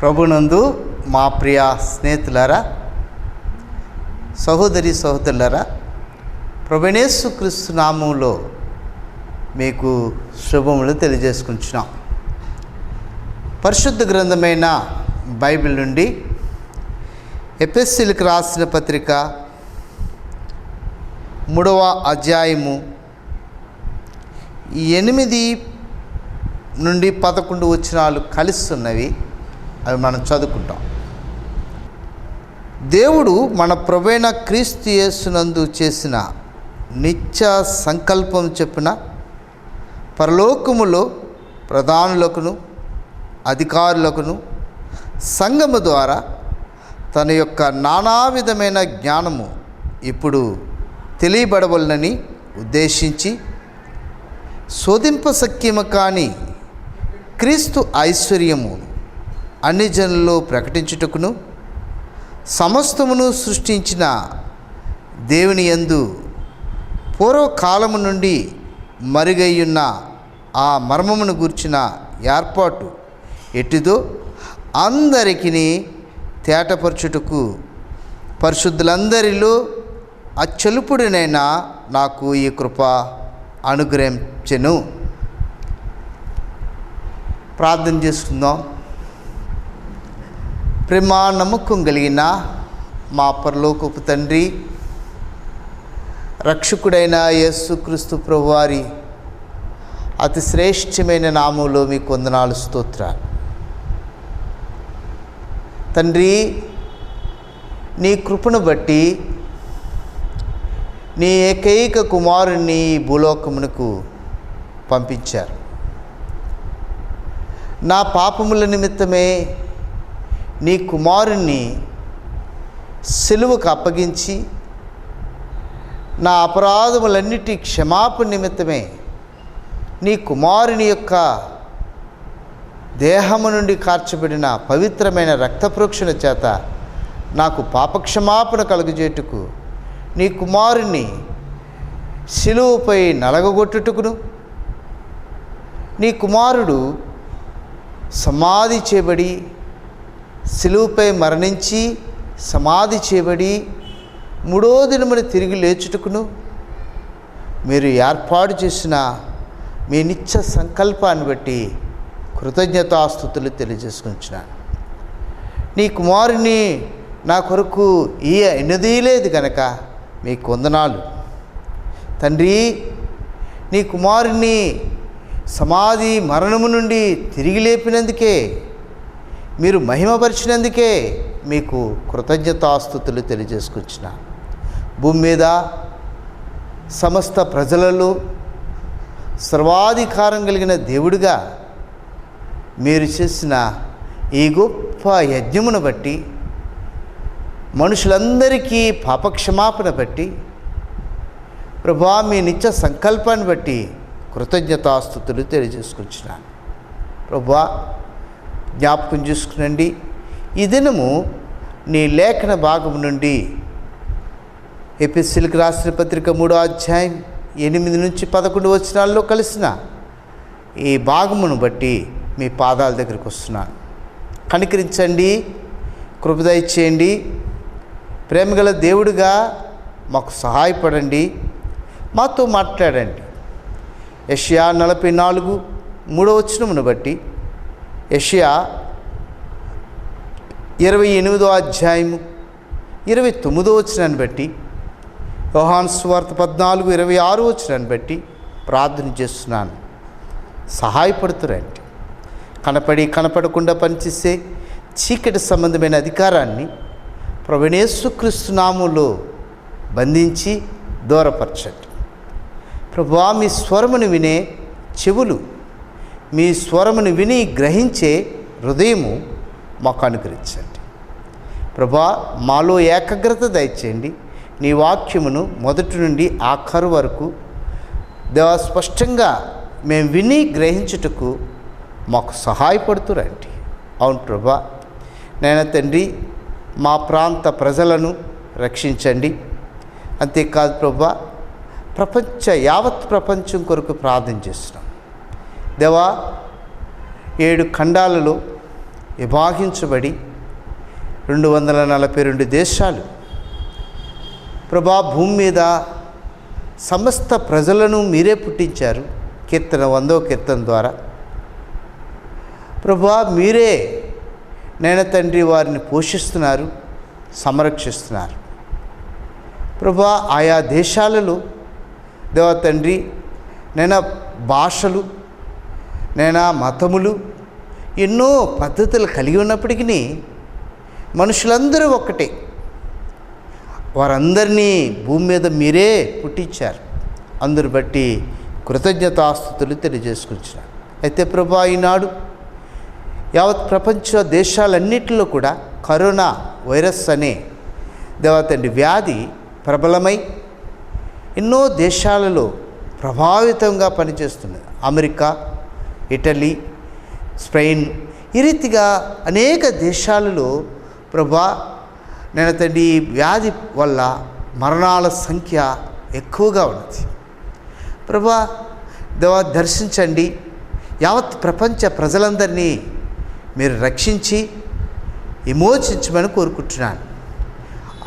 ప్రభునందు మా ప్రియ స్నేహితులారా, సహోదరి సహోదరులారా, ప్రభువైన క్రీస్తు నామములో మీకు శుభములు తెలియజేసుకుంటున్నాం. పరిశుద్ధ గ్రంథమైన బైబిల్ నుండి ఎఫెసీయులకు రాసిన పత్రిక 3వ అధ్యాయము 8 నుండి 11 వచనాలు కలిసి ఉన్నవి. అవి మనం చదువుకుంటాం. దేవుడు మన ప్రభువైన క్రీస్తు యేసునందు చేసిన నిత్య సంకల్పం చెప్పున పరలోకములో ప్రధానులకును అధికారులకును సంఘము ద్వారా తన యొక్క నానా విధమైన జ్ఞానము ఇప్పుడు తెలియబడవలనని ఉద్దేశించి శోధింపశక్యము కాని క్రీస్తు ఐశ్వర్యము అన్ని జనుల్లో ప్రకటించుటకును సమస్తమును సృష్టించిన దేవుని యందు పూర్వకాలము నుండి మరుగయ్యున్న ఆ మర్మమును గూర్చిన ఏర్పాటు ఎట్టిదో అందరికీ తేటపరచుటకు పరిశుద్ధులందరిలో అత్యల్పుడినైనా నాకు ఈ కృప అనుగ్రహించెను. ప్రార్థన చేసుకుందాం. ప్రేమ నమ్మకం కలిగిన మా పరలోకపు తండ్రి, రక్షకుడైన యేసుక్రీస్తు ప్రభువారి అతి శ్రేష్టమైన నామంలో మీకు వందనాలు, స్తోత్రాలు. తండ్రి, నీ కృపను బట్టి నీ ఏకైక కుమారుణ్ణి భూలోకమునకు పంపించారు. నా పాపముల నిమిత్తమే నీ కుమారుణ్ణి సిలువకు అప్పగించి నా అపరాధములన్నిటి క్షమాపణ నిమిత్తమే నీ కుమారుని యొక్క దేహము నుండి కార్చబడిన పవిత్రమైన రక్తప్రోక్షణ చేత నాకు పాపక్షమాపణ కలుగజేటుకు నీ కుమారుని సిలువపై నలగగొట్టుటకును నీ కుమారుడు సమాధి చేయబడి సిలువపై మరణించి సమాధి చేయబడి 3వ దినమున తిరిగి లేచుటకును మీరు ఏర్పాటు చేసిన మీ నిత్య సంకల్పాన్ని బట్టి కృతజ్ఞతాస్తుతులు తెలియజేసుకుంటున్నాను. నీ కుమారుని నా కొరకు ఎన్నదీయలేదు కనుక మీకు వందనాలు. తండ్రి, నీ కుమారుని సమాధి మరణము నుండి తిరిగి లేపినందుకే, మీరు మహిమపరిచినందుకే మీకు కృతజ్ఞతాస్తుతులు తెలియజేసుకొచ్చిన భూమి మీద సమస్త ప్రజలలో సర్వాధికారం కలిగిన దేవుడిగా మీరు చేసిన ఈ గొప్ప యజ్ఞమును బట్టి, మనుషులందరికీ పాపక్షమాపణ బట్టి, ప్రభువా మీ నిత్య సంకల్పాన్ని బట్టి కృతజ్ఞతాస్తుతులు తెలియజేసుకొచ్చినాను. ప్రభువా, జ్ఞాపకం చేసుకునండి. ఈ దినము నీ లేఖన భాగం నుండి ఎఫెసీయులకు రాసిన పత్రిక 3వ అధ్యాయం 8 నుంచి 11 వచనాల్లో కలిసిన ఈ భాగమును బట్టి మీ పాదాల దగ్గరికి వస్తున్నాను. కనికరించండి, కృప దయచేయండి. ప్రేమగల దేవుడిగా మాకు సహాయపడండి, మాతో మాట్లాడండి. యెషయా 44 3వ వచనమును బట్టి, యెషయా 28వ అధ్యాయము 29వ వచనాన్ని బట్టి, యోహాను సువార్త 14:26 వచనాన్ని బట్టి ప్రార్థన చేస్తున్నాను. సహాయపడుతురండి. కనపడకుండా పనిచేసే చీకటి సంబంధమైన అధికారాన్ని ప్రభువైన యేసుక్రీస్తు నామములో బంధించి దూరపరచండి. ప్రభువా, మీ స్వరమును వినే చెవులు, మీ స్వరమును విని గ్రహించే హృదయము మాకు అనుగ్రహించండి. ప్రభువా, మాలో ఏకాగ్రత దయచేయండి. నీ వాక్యమును మొదటి నుండి ఆఖరు వరకు దేవా స్పష్టంగా మేము విని గ్రహించుటకు మాకు సహాయపడుతురండి. అవును ప్రభువా, నాయన తండ్రి, మా ప్రాంత ప్రజలను రక్షించండి. అంతేకాదు ప్రభువా, యావత్ ప్రపంచం కొరకు ప్రార్థన చేస్తున్నాం. దేవా, 7 ఖండాలలో విభాగించబడి 242 దేశాలు ప్రభా భూమి మీద సమస్త ప్రజలను మీరే పుట్టించారు. కీర్తన 100వ కీర్తన ద్వారా ప్రభా మీరే నేను తండ్రి వారిని పోషిస్తున్నారు, సంరక్షిస్తున్నారు. ప్రభా ఆయా దేశాలలో దేవా తండ్రి నేను భాషలు, నేను మతములు, ఎన్నో పద్ధతులు కలిగి ఉన్నప్పటికీ మనుషులందరూ ఒక్కటే. వారందరినీ భూమి మీద మీరే పుట్టించారు. అందుని బట్టి కృతజ్ఞతాస్తుతులు తెలియజేసుకుంటున్నారు. అయితే ప్రభా ఈనాడు యావత్ ప్రపంచ దేశాలన్నిటిలో కూడా కరోనా వైరస్ అనే దేవతండి వ్యాధి ప్రబలమై ఎన్నో దేశాలలో ప్రభావితంగా పనిచేస్తున్నది. అమెరికా, ఇటలీ, స్పెయిన్, ఈ రీతిగా అనేక దేశాలలో ప్రభా నేను తండ్రి వ్యాధి వల్ల మరణాల సంఖ్య ఎక్కువగా ఉన్నది. ప్రభా దేవా దర్శించండి. యావత్ ప్రపంచ ప్రజలందరినీ మీరు రక్షించి విమోచించమని కోరుకుంటున్నాను.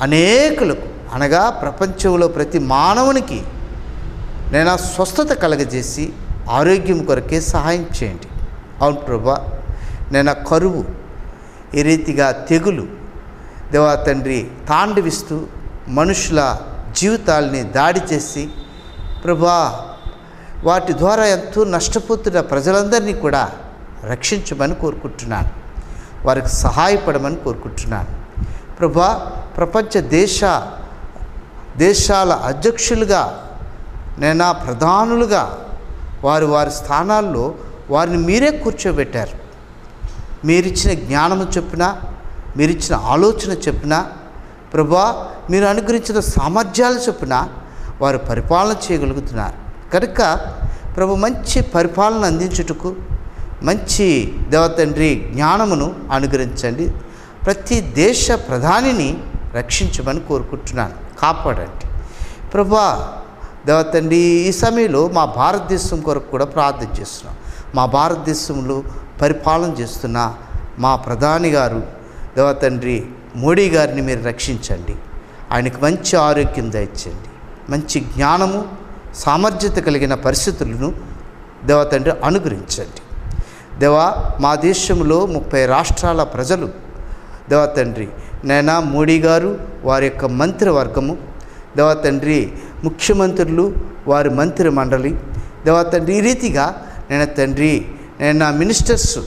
అనేకులకు అనగా ప్రపంచంలో ప్రతి మానవునికి నేను స్వస్థత కలగజేసి ఆరోగ్యం కొరకే సహాయం చేయండి. అవును ప్రభా, నేను కరువు, ఈ రీతిగా తెగులు దేవా తండ్రి తాండవిస్తూ మనుషుల జీవితాలని దాడి చేసి ప్రభా వాటి ద్వారా ఎంతో నష్టపోతున్న ప్రజలందరినీ కూడా రక్షించమని కోరుకుంటున్నాను. వారికి సహాయపడమని కోరుకుంటున్నాను. ప్రభా ప్రపంచ దేశాల అధ్యక్షులుగా నేను ప్రధానులుగా వారి స్థానాల్లో వారిని మీరే కూర్చోబెట్టారు. మీరిచ్చిన జ్ఞానము చొప్పున, మీరిచ్చిన ఆలోచన చొప్పున ప్రభా మీరు అనుగ్రహించిన సామర్థ్యాలు చొప్పున వారు పరిపాలన చేయగలుగుతున్నారు. కనుక ప్రభు మంచి పరిపాలన అందించుటకు మంచి దేవతండ్రి జ్ఞానమును అనుగ్రహించండి. ప్రతి దేశ ప్రధానిని రక్షించమని కోరుకుంటున్నాను. కాపాడండి ప్రభా దేవతండ్రి. ఈ సమయంలో మా భారతదేశం కొరకు కూడా ప్రార్థన చేస్తున్నాం. మా భారతదేశంలో పరిపాలన చేస్తున్న మా ప్రధాని గారు దేవతండ్రి మోడీ గారిని మీరు రక్షించండి. ఆయనకు మంచి ఆరోగ్యం దయచేయండి. మంచి జ్ఞానము, సామర్థ్యత కలిగిన పరిస్థితులను దేవతండ్రి అనుగ్రహించండి. దేవా మా దేశంలో 30 రాష్ట్రాల ప్రజలు దేవతండ్రి నేను మోడీ గారు, వారి యొక్క మంత్రివర్గము దేవతండ్రి, ముఖ్యమంత్రులు, వారి మంత్రి మండలి దేవతండ్రి, ఈ రీతిగా నేను తండ్రి నేను మినిస్టర్స్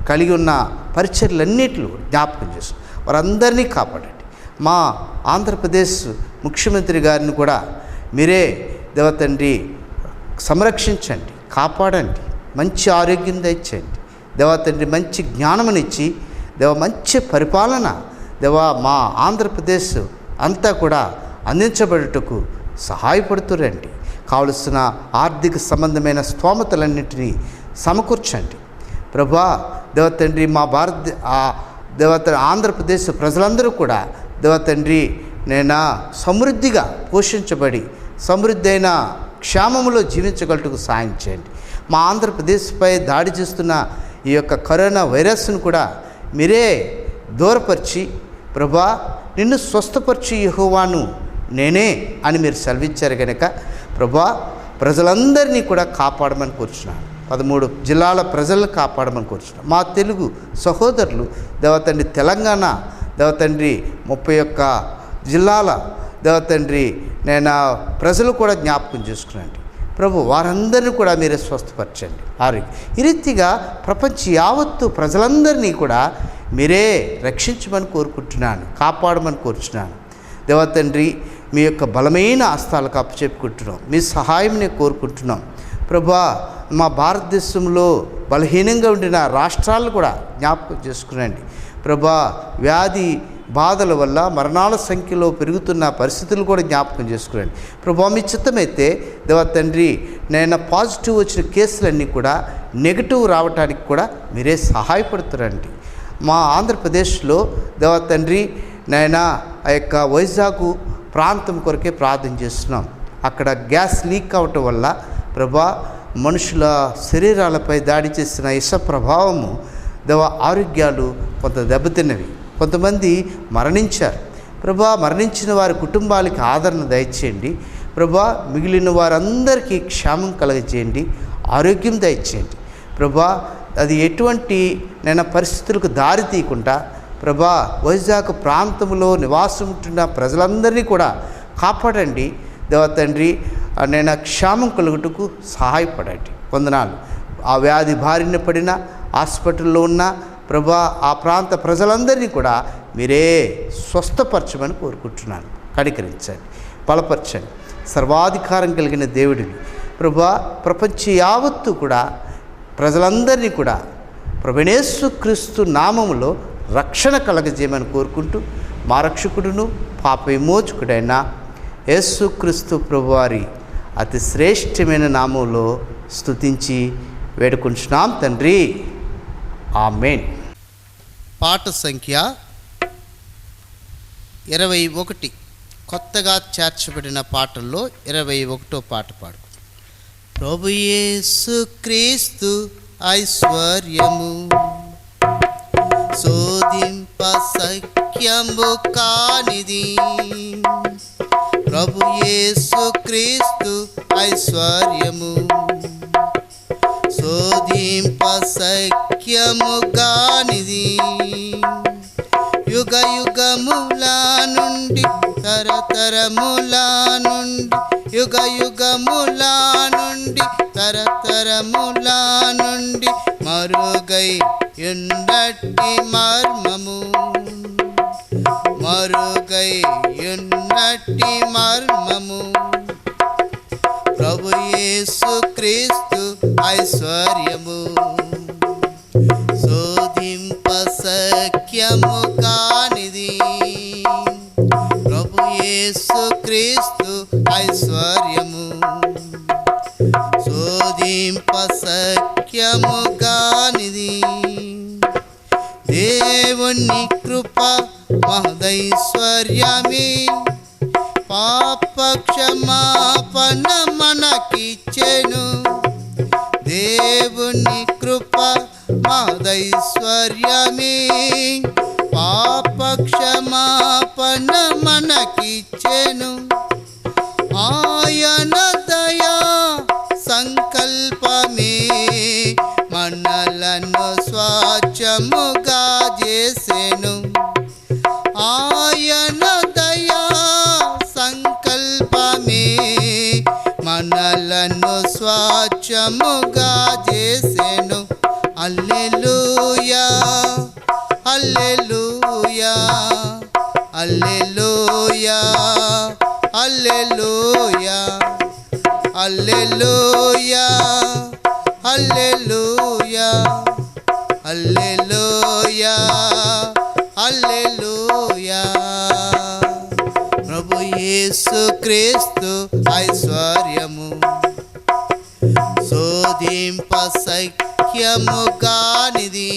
కలిగి ఉన్న పరిచర్లన్నిటిలో జ్ఞాపకం చేస్తాను. వారందరినీ కాపాడండి. మా ఆంధ్రప్రదేశ్ ముఖ్యమంత్రి గారిని కూడా మీరే దేవతండ్రి సంరక్షించండి, కాపాడండి. మంచి ఆరోగ్యం దయచేయండి దేవతండ్రి. మంచి జ్ఞానమునిచ్చి మంచి పరిపాలన మా ఆంధ్రప్రదేశ్ అంతా కూడా అందించబడుటకు సహాయపడుతురండి. కావలసిన ఆర్థిక సంబంధమైన స్తోమతలన్నింటినీ సమకూర్చండి ప్రభా దేవతండ్రి. మా ఆంధ్రప్రదేశ్ ప్రజలందరూ కూడా దేవతండ్రి నేను సమృద్ధిగా పోషించబడి సమృద్ధి అయిన క్షేమములో జీవించగలటకు సాయం చేయండి. మా ఆంధ్రప్రదేశ్పై దాడి చేస్తున్న ఈ యొక్క కరోనా వైరస్ను కూడా మీరే దూరపరిచి ప్రభా నిన్ను స్వస్థపరిచి యెహోవాను నేనే అని మీరు సెలవిచ్చారు కనుక ప్రభా ప్రజలందరినీ కూడా కాపాడమని కోరుచున్నాను. 13 జిల్లాల ప్రజలను కాపాడమని కోరుచున్నాను. మా తెలుగు సహోదరులు దేవతండ్రి తెలంగాణ దేవతండ్రి 31 జిల్లాల దేవతండ్రి నేను ప్రజలు కూడా జ్ఞాపకం చేసుకునండి ప్రభు. వారందరినీ కూడా మీరే స్వస్థపరచండి ఆరోగ్యం. ఈ రీతిగా ప్రపంచ యావత్తు ప్రజలందరినీ కూడా మీరే రక్షించమని కోరుకుంటున్నాను, కాపాడమని కోరుచున్నాను దేవతండ్రి. మీ యొక్క బలమైన హస్తాలకు అప్పచెప్పుకుంటున్నాం. మీ సహాయంని కోరుకుంటున్నాం ప్రభా. మా భారతదేశంలో బలహీనంగా ఉండిన రాష్ట్రాలను కూడా జ్ఞాపకం చేసుకునండి ప్రభా. వ్యాధి బాధల వల్ల మరణాల సంఖ్యలో పెరుగుతున్న పరిస్థితులు కూడా జ్ఞాపకం చేసుకురండి ప్రభా. మీ చిత్తమైతే దేవతండ్రి నేను పాజిటివ్ వచ్చిన కేసులన్నీ కూడా నెగిటివ్ రావటానికి కూడా మీరే సహాయపడుతురండి. మా ఆంధ్రప్రదేశ్లో దేవతండ్రి నేను ఆ యొక్క వైజాగ్ ప్రాంతం కొరకే ప్రార్థన చేస్తున్నాం. అక్కడ గ్యాస్ లీక్ అవటం వల్ల ప్రభా మనుషుల శరీరాలపై దాడి చేసిన విష ప్రభావము దేవా ఆరోగ్యాలు కొంత దెబ్బతిన్నవి, కొంతమంది మరణించారు ప్రభా. మరణించిన వారి కుటుంబాలకి ఆదరణ దయచేయండి ప్రభా. మిగిలిన వారందరికీ క్షేమం కలగజేయండి, ఆరోగ్యం దయచేయండి ప్రభా. అది ఎటువంటి పరిస్థితులకు దారి తీయకుండా ప్రభా వైజాగ్ ప్రాంతంలో నివాసం ఉంటున్న ప్రజలందరినీ కూడా కాపాడండి దేవా తండ్రి. క్షేమం కలుగుటకు సహాయపడండి. వందనాలు. ఆ వ్యాధి బారిన పడిన హాస్పిటల్లో ఉన్న ప్రభా ఆ ప్రాంత ప్రజలందరినీ కూడా మీరే స్వస్థపరచమని కోరుకుంటున్నాను. కనికరించండి, బలపరచండి. సర్వాధికారం కలిగిన దేవుడివి ప్రభా. ప్రపంచ యావత్తు కూడా ప్రజలందరినీ కూడా ప్రభుయేసుక్రీస్తు నామములో రక్షణ కలగజేయమని కోరుకుంటూ మా రక్షకుడును పాప విమోచకుడైన యేసుక్రీస్తు ప్రభువారి అతి శ్రేష్టమైన నామంలో స్తుతించి వేడుకుంటున్నాం తండ్రి. ఆమేన్. పాట సంఖ్య 21, కొత్తగా చేర్చబడిన పాటల్లో 21వ పాట పాడు. ప్రభు యేసుక్రీస్తు ఐశ్వర్యము శోధింప సఖ్యము కానిది. ప్రభు యేసుక్రీస్తు ఐశ్వర్యము శోధింప సఖ్యము కానిది. యుగ యుగముల నుండి తరతరముల నుండి, యుగ యుగముల నుండి తరతరముల నుండి మరుగై ఉన్నట్టి మర్మము, మరుగై ఉన్నట్టి మర్మము. ప్రభు యేసుక్రీస్తు ఐశ్వర్యము శోధింప సఖ్యము కానిది. ప్రభు యేసుక్రీస్తు ఐశ్వర్యము శోధింప సఖ్యము కానిది. దేవుని కృప మహదైశ్వర్యమే పాప క్షమాపణ మనకిచ్చెను. దేవుని కృప మహదైశ్వర్యమే పాప క్షమాపణ మనకిచ్చెను. ఆయన దయా సంకల్పమే మనలను స్వాచ్ఛముగా చేసెను. ఆయన దయా సంకల్పమే మనలను స్వాచ్ఛముగా చేసెను. హల్లెలూయా హల్లెలూయా హల్లెలూయా హల్లెలూయా హల్లెలూయా హల్లెలూయా హల్లెలూయా హల్లెలూయా. ప్రభు యేసుక్రీస్తు ఐశ్వర్యము శోధింప సఖ్యము కానిది.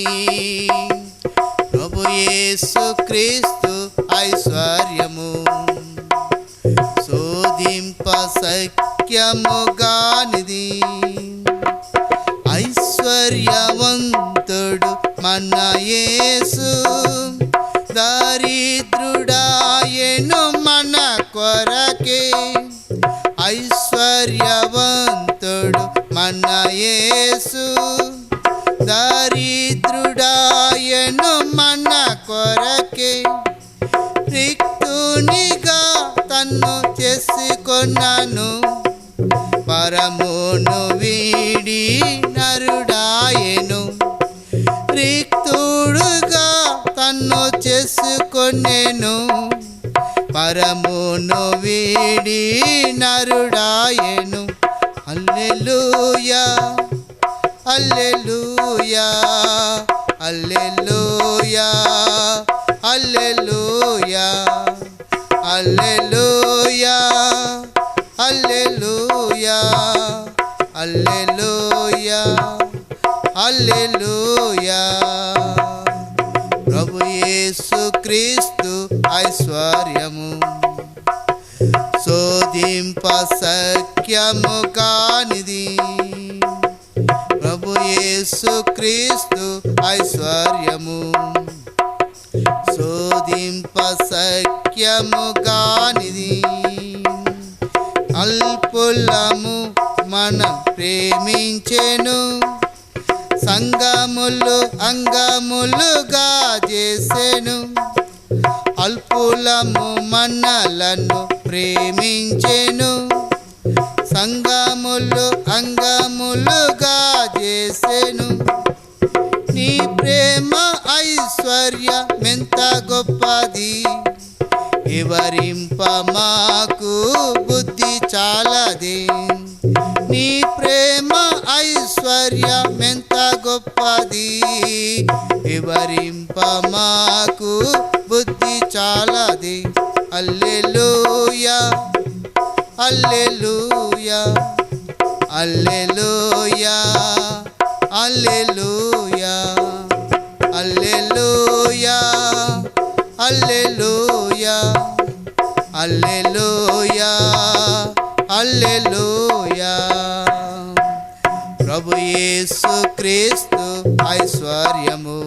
ప్రభు యేసుక్రీస్తు ఐశ్వర్యము శోధింప సఖ్యము కానిది. ఐశ్వర్యవంతుడు మన యేసు దరిద్రుడాయెను మన కొరకే. ఐశ్వర్యవంతుడు మన యేసు దరిద్రుడాయెను మన కొరకే. రిక్తునిగా తన్ను చేసుకొన్నాను, పరమును వీడి నరుడాయెను. రిక్తుడుగా తన్ను చేసుకొనెను, పరమును వీడి నరుడాయెను. హల్లెలూయా హల్లెలూయా హల్లెలూయా హల్లెలూయా హల్లెలూయా హల్లెలూయా హల్లెలూయా హల్లెలూయా. ప్రభు యేసుక్రీస్తు ఐశ్వర్యము శోధింప సఖ్యము కానిది. ప్రభు ప్రభు యేసు క్రీస్తు ఐశ్వర్యము శోధింప సఖ్యము గానిది. అల్పులము మన ప్రేమించెను, సంగములు అంగములుగా చేసెను. అల్పులము మనలను ప్రేమించెను, సంగములు అంగములుగా చేసెను. నీ ప్రేమ ఐశ్వర్యమెంత గొప్పది, వివరింప మాకు బుద్ధి చాలదే. నీ ప్రేమ ఐశ్వర్యమెంత గొప్పది, వివరింప మాకు బుద్ధి చాలదే. హల్లెలూయా హల్లెలూయా హల్లెలూయా హల్లెలూయా హల్లెలూయా హల్లెలూయా హల్లెలూయా హల్లెలూయా. ప్రభు యేసు క్రీస్తు ఐశ్వర్యము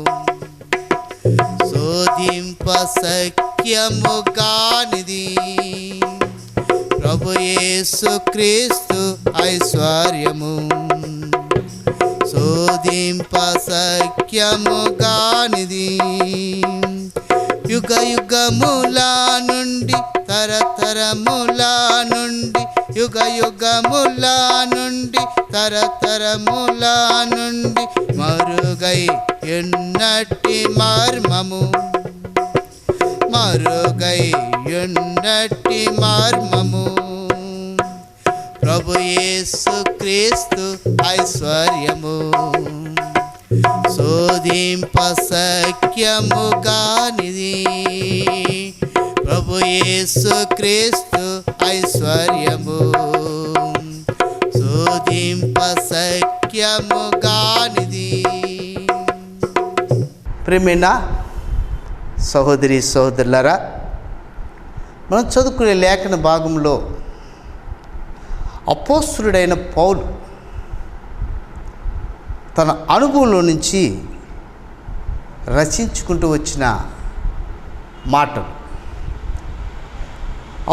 శోధింప సఖ్యము కానిది. ప్రభు యేసు క్రీస్తు ఐశ్వర్యము శోధింప సఖ్యము కానిది. యుగ యుగముల నుండి తరతరముల నుండి, యుగ యుగముల నుండి తరతరముల నుండి మరుగై ఎన్నటి మర్మము, మరుగై ఎన్నటి మర్మము. ప్రభు యేసు క్రీస్తు ఐశ్వర్యము శోధింప సఖ్యము కానిది. ప్రభు యేసు క్రీస్తు ఐశ్వర్యము శోధింప సఖ్యము కానిది. ప్రేమైన సహోదరి సహోదరులారా, మనం చదువుకునే లేఖన భాగంలో అపోస్తలుడైన పౌలు తన అనుభవంలో నుంచి రచించుకుంటూ వచ్చిన మాటలు.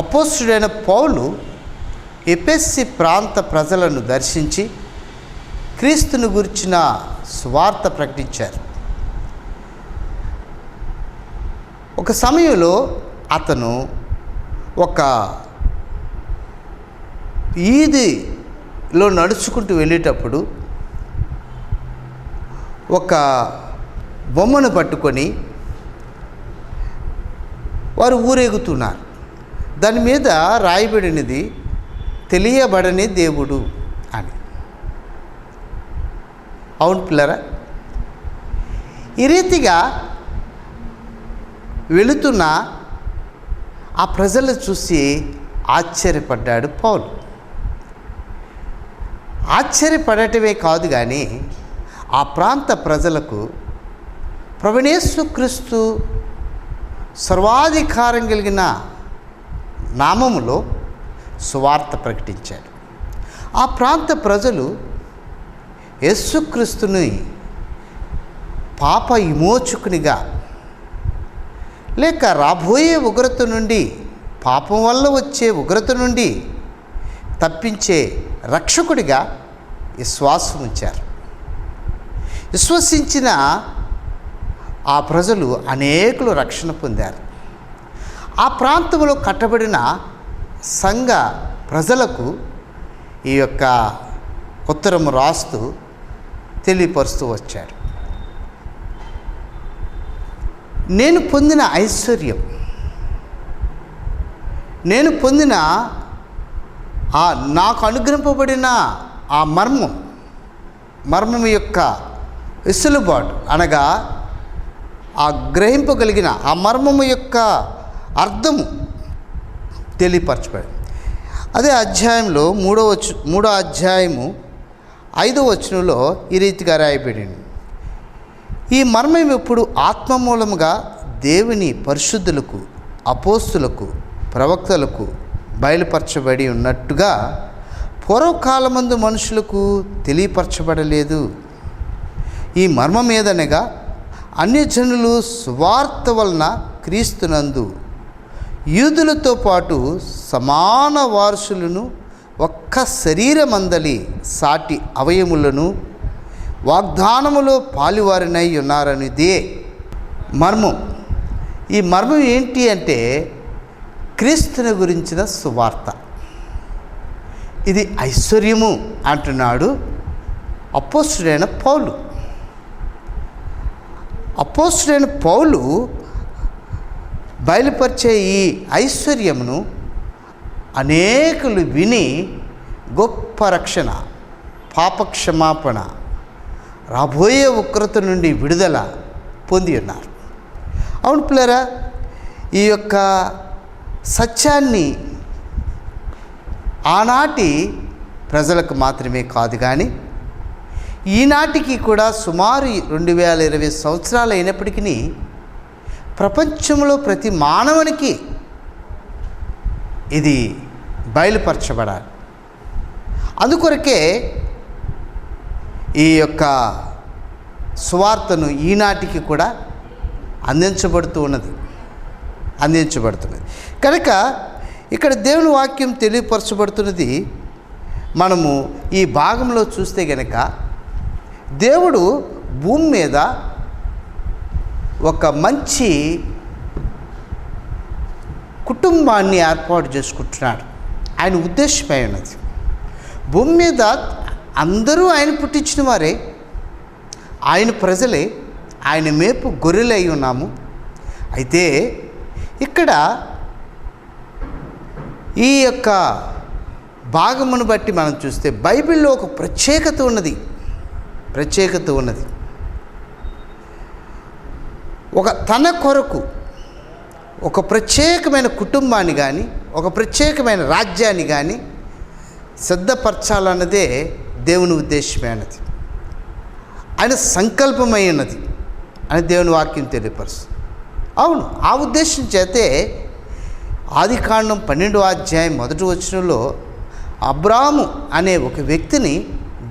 అపోస్తలుడైన పౌలు ఎఫెసీ ప్రాంత ప్రజలను దర్శించి క్రీస్తును గురించిన సువార్త ప్రకటించారు. ఒక సమయంలో అతను ఒక ఈదిలో నడుచుకుంటూ వెళ్ళేటప్పుడు ఒక బొమ్మను పట్టుకొని వారు ఊరేగుతున్నారు. దాని మీద రాయబడినది తెలియబడని దేవుడు అని. అవును పిల్లరా, ఈ రీతిగా వెళుతున్న ఆ ప్రజలు చూసి ఆశ్చర్యపడ్డాడు పౌలు. ఆశ్చర్యపడటమే కాదు కానీ ఆ ప్రాంత ప్రజలకు ప్రభువైన యేసుక్రీస్తు సర్వాధికారం కలిగిన నామములో సువార్త ప్రకటించాడు. ఆ ప్రాంత ప్రజలు యేసుక్రీస్తుని పాప విమోచకునిగా, లేక రాబోయే ఉగ్రత నుండి, పాపం వల్ల వచ్చే ఉగ్రత నుండి తప్పించే రక్షకుడిగా విశ్వాసం ఉంచారు. విశ్వసించిన ఆ ప్రజలు అనేకులు రక్షణ పొందారు. ఆ ప్రాంతంలో కట్టబడిన సంఘ ప్రజలకు ఈ యొక్క ఉత్తరము రాస్తూ తెలియపరుస్తూ వచ్చాడు. నేను పొందిన ఐశ్వర్యం, నేను పొందిన నాకు అనుగ్రహింపబడిన ఆ మర్మం యొక్క వెసులుబాటు, అనగా ఆ గ్రహింపగలిగిన ఆ మర్మము యొక్క అర్థము తెలియపరచబడింది. అదే అధ్యాయంలో మూడో అధ్యాయము 5వ వచనంలో ఈ రీతిగా రాయబడింది. ఈ మర్మం ఇప్పుడు ఆత్మ మూలముగా దేవుని పరిశుద్ధులకు, అపోస్తులకు, ప్రవక్తలకు బయలుపరచబడి ఉన్నట్టుగా పూర్వకాలమందు మనుషులకు తెలియపరచబడలేదు. ఈ మర్మం ఏదనగా అన్యజనులు సువార్త వలన క్రీస్తునందు యూదులతో పాటు సమాన వారసులను ఒక్క శరీరమందలి సాటి అవయములను వాగ్దానములో పాలువారినై ఉన్నారనిదే మర్మం. ఈ మర్మం ఏంటి అంటే క్రీస్తుని గురించిన సువార్త. ఇది ఐశ్వర్యము అంటున్నాడు అపోస్తలుడైన పౌలు. అపోస్తలుడైన పౌలు బయలుపరిచే ఈ ఐశ్వర్యమును అనేకులు విని గొప్ప రక్షణ, పాపక్షమాపణ, రాబోయే ఉగ్రత నుండి విడుదల పొంది ఉన్నారు. అవును పిల్లరా, ఈ యొక్క సత్యాన్ని ఆనాటి ప్రజలకు మాత్రమే కాదు కానీ ఈనాటికి కూడా సుమారు 2020 సంవత్సరాలు అయినప్పటికీ ప్రపంచంలో ప్రతి మానవునికి ఇది బయలుపరచబడాలి. అందుకొరకే ఈ యొక్క సువార్తను ఈనాటికి కూడా అందించబడుతున్నది. కనుక ఇక్కడ దేవుని వాక్యం తెలియపరచబడుతున్నది. మనము ఈ భాగంలో చూస్తే గనక దేవుడు భూమి మీద ఒక మంచి కుటుంబాన్ని ఏర్పాటు చేసుకుంటున్నాడు. ఆయన ఉద్దేశమై ఉన్నది. భూమి మీద అందరూ ఆయన పుట్టించిన వారే, ఆయన ప్రజలే, ఆయన మేపు గొర్రెలై ఉన్నాము. అయితే ఇక్కడ ఈ యొక్క భాగమును బట్టి మనం చూస్తే బైబిల్లో ఒక ప్రత్యేకత ఉన్నది. ఒక తన కొరకు ఒక ప్రత్యేకమైన కుటుంబాన్ని కానీ ఒక ప్రత్యేకమైన రాజ్యాన్ని కానీ సిద్ధపరచాలన్నదే దేవుని ఉద్దేశమైనది, ఆయన సంకల్పమై ఉన్నది అని దేవుని వాక్యం తెలియపరుస్తుంది. అవును, ఆ ఉద్దేశం చేతే ఆదికాండం 12వ అధ్యాయం 1వ వచనంలో అబ్రాము అనే ఒక వ్యక్తిని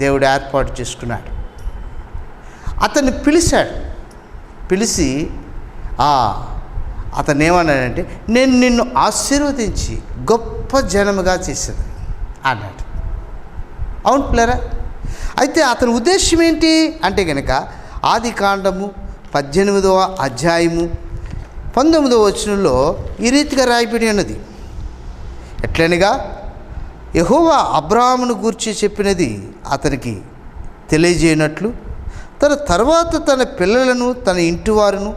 దేవుడు ఏర్పాటు చేసుకున్నాడు. అతన్ని పిలిచి అతను ఏమన్నాడంటే, నేను నిన్ను ఆశీర్వదించి గొప్ప జనముగా చేసేది అన్నాడు. అవును పిల్లరా, అయితే అతని ఉద్దేశం ఏంటి అంటే కనుక ఆదికాండము 18వ అధ్యాయము 19వ వచనంలో ఈ రీతిగా రాయబడి ఉన్నది. ఎట్లనగా యెహోవా అబ్రాహామును గూర్చి చెప్పినది అతనికి తెలియజేయనట్లు తన తర్వాత తన పిల్లలను తన ఇంటివారును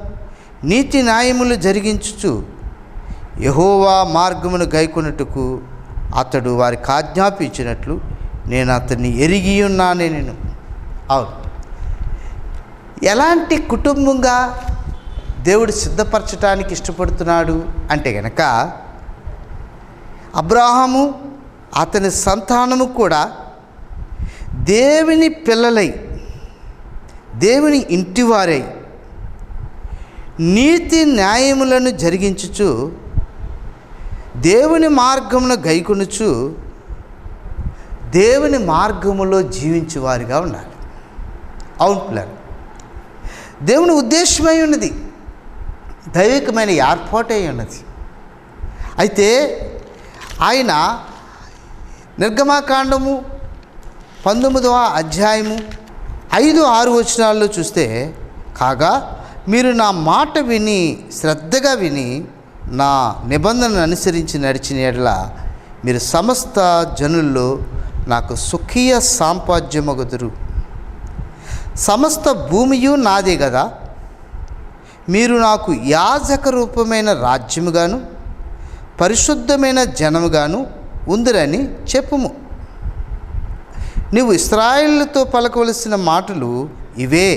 నీతి న్యాయములు జరిగించుచు యెహోవా మార్గమును గైకొనుటకు అతడు వారికి ఆజ్ఞాపించినట్లు నేను అతన్ని ఎరిగి ఉన్నానే. నేను అవును, ఎలాంటి కుటుంబంగా దేవుడు సిద్ధపరచడానికి ఇష్టపడుతున్నాడు అంటే గనక అబ్రాహాము అతని సంతానము కూడా దేవుని పిల్లలై దేవుని ఇంటివారై నీతి న్యాయములను జరిగించుచు దేవుని మార్గమును గైకొనుచు దేవుని మార్గములో జీవించేవారిగా ఉండాలి. అవును పిల్లలు, దేవుని ఉద్దేశమై ఉన్నది, దైవికమైన ఏర్పాటై ఉన్నది. అయితే ఆయన నిర్గమాకాండము 19వ అధ్యాయము 5-6 వచనాల్లో చూస్తే, కాగా మీరు నా మాట విని శ్రద్ధగా విని నా నిబంధనను అనుసరించి నడిచిన యెడల మీరు సమస్త జనుల్లో నాకు సుఖీయ సాంపాద్యమగుదురు. సమస్త భూమియు నాదే కదా, మీరు నాకు యాజక రూపమైన రాజ్యముగాను పరిశుద్ధమైన జనముగాను ఉందిరని చెప్పుము. నీవు ఇశ్రాయేలుతో పలకవలసిన మాటలు ఇవే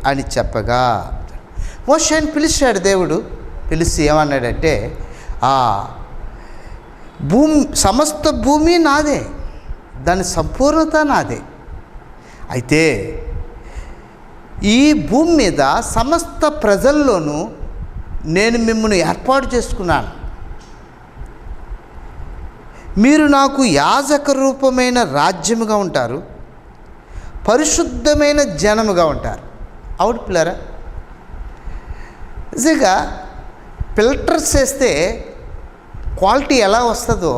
అని చెప్పగా, మోషేని పిలిచాడు దేవుడు. పిలిచి ఏమన్నాడంటే, సమస్త భూమి నాదే, దాని సంపూర్ణత నాదే. అయితే ఈ భూమి మీద సమస్త ప్రజల్లోనూ నేను మిమ్మల్ని ఏర్పాటు చేసుకున్నాను. మీరు నాకు యాజక రూపమైన రాజ్యముగా ఉంటారు, పరిశుద్ధమైన జనముగా ఉంటారు. అవును పిల్లరా, నిజంగా ఫిల్టర్స్ చేస్తే క్వాలిటీ ఎలా వస్తుందో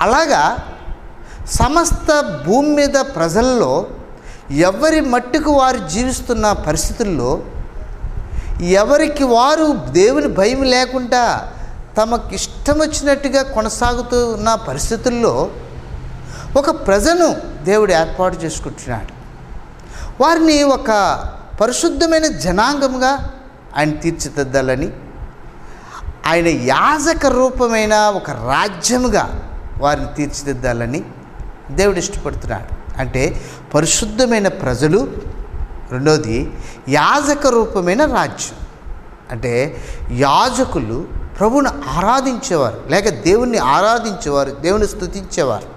అలాగా సమస్త భూమి మీద ప్రజల్లో ఎవరి మట్టుకు వారు జీవిస్తున్న పరిస్థితుల్లో ఎవరికి వారు దేవుని భయం లేకుండా తమకు ఇష్టం వచ్చినట్టుగా కొనసాగుతూ ఉన్న పరిస్థితుల్లో ఒక ప్రజను దేవుడు ఏర్పాటు చేసుకుంటున్నాడు. వారిని ఒక పరిశుద్ధమైన జనాంగంగా ఆయన తీర్చిదిద్దాలని, ఆయన యాజక రూపమైన ఒక రాజ్యముగా వారిని తీర్చిదిద్దాలని దేవుడు ఇష్టపడుతున్నాడు. అంటే పరిశుద్ధమైన ప్రజలు, రెండోది యాజక రూపమైన రాజ్యం. అంటే యాజకులు ప్రభువుని ఆరాధించేవారు, లేక దేవుణ్ణి ఆరాధించేవారు, దేవుని స్తుతించేవారు.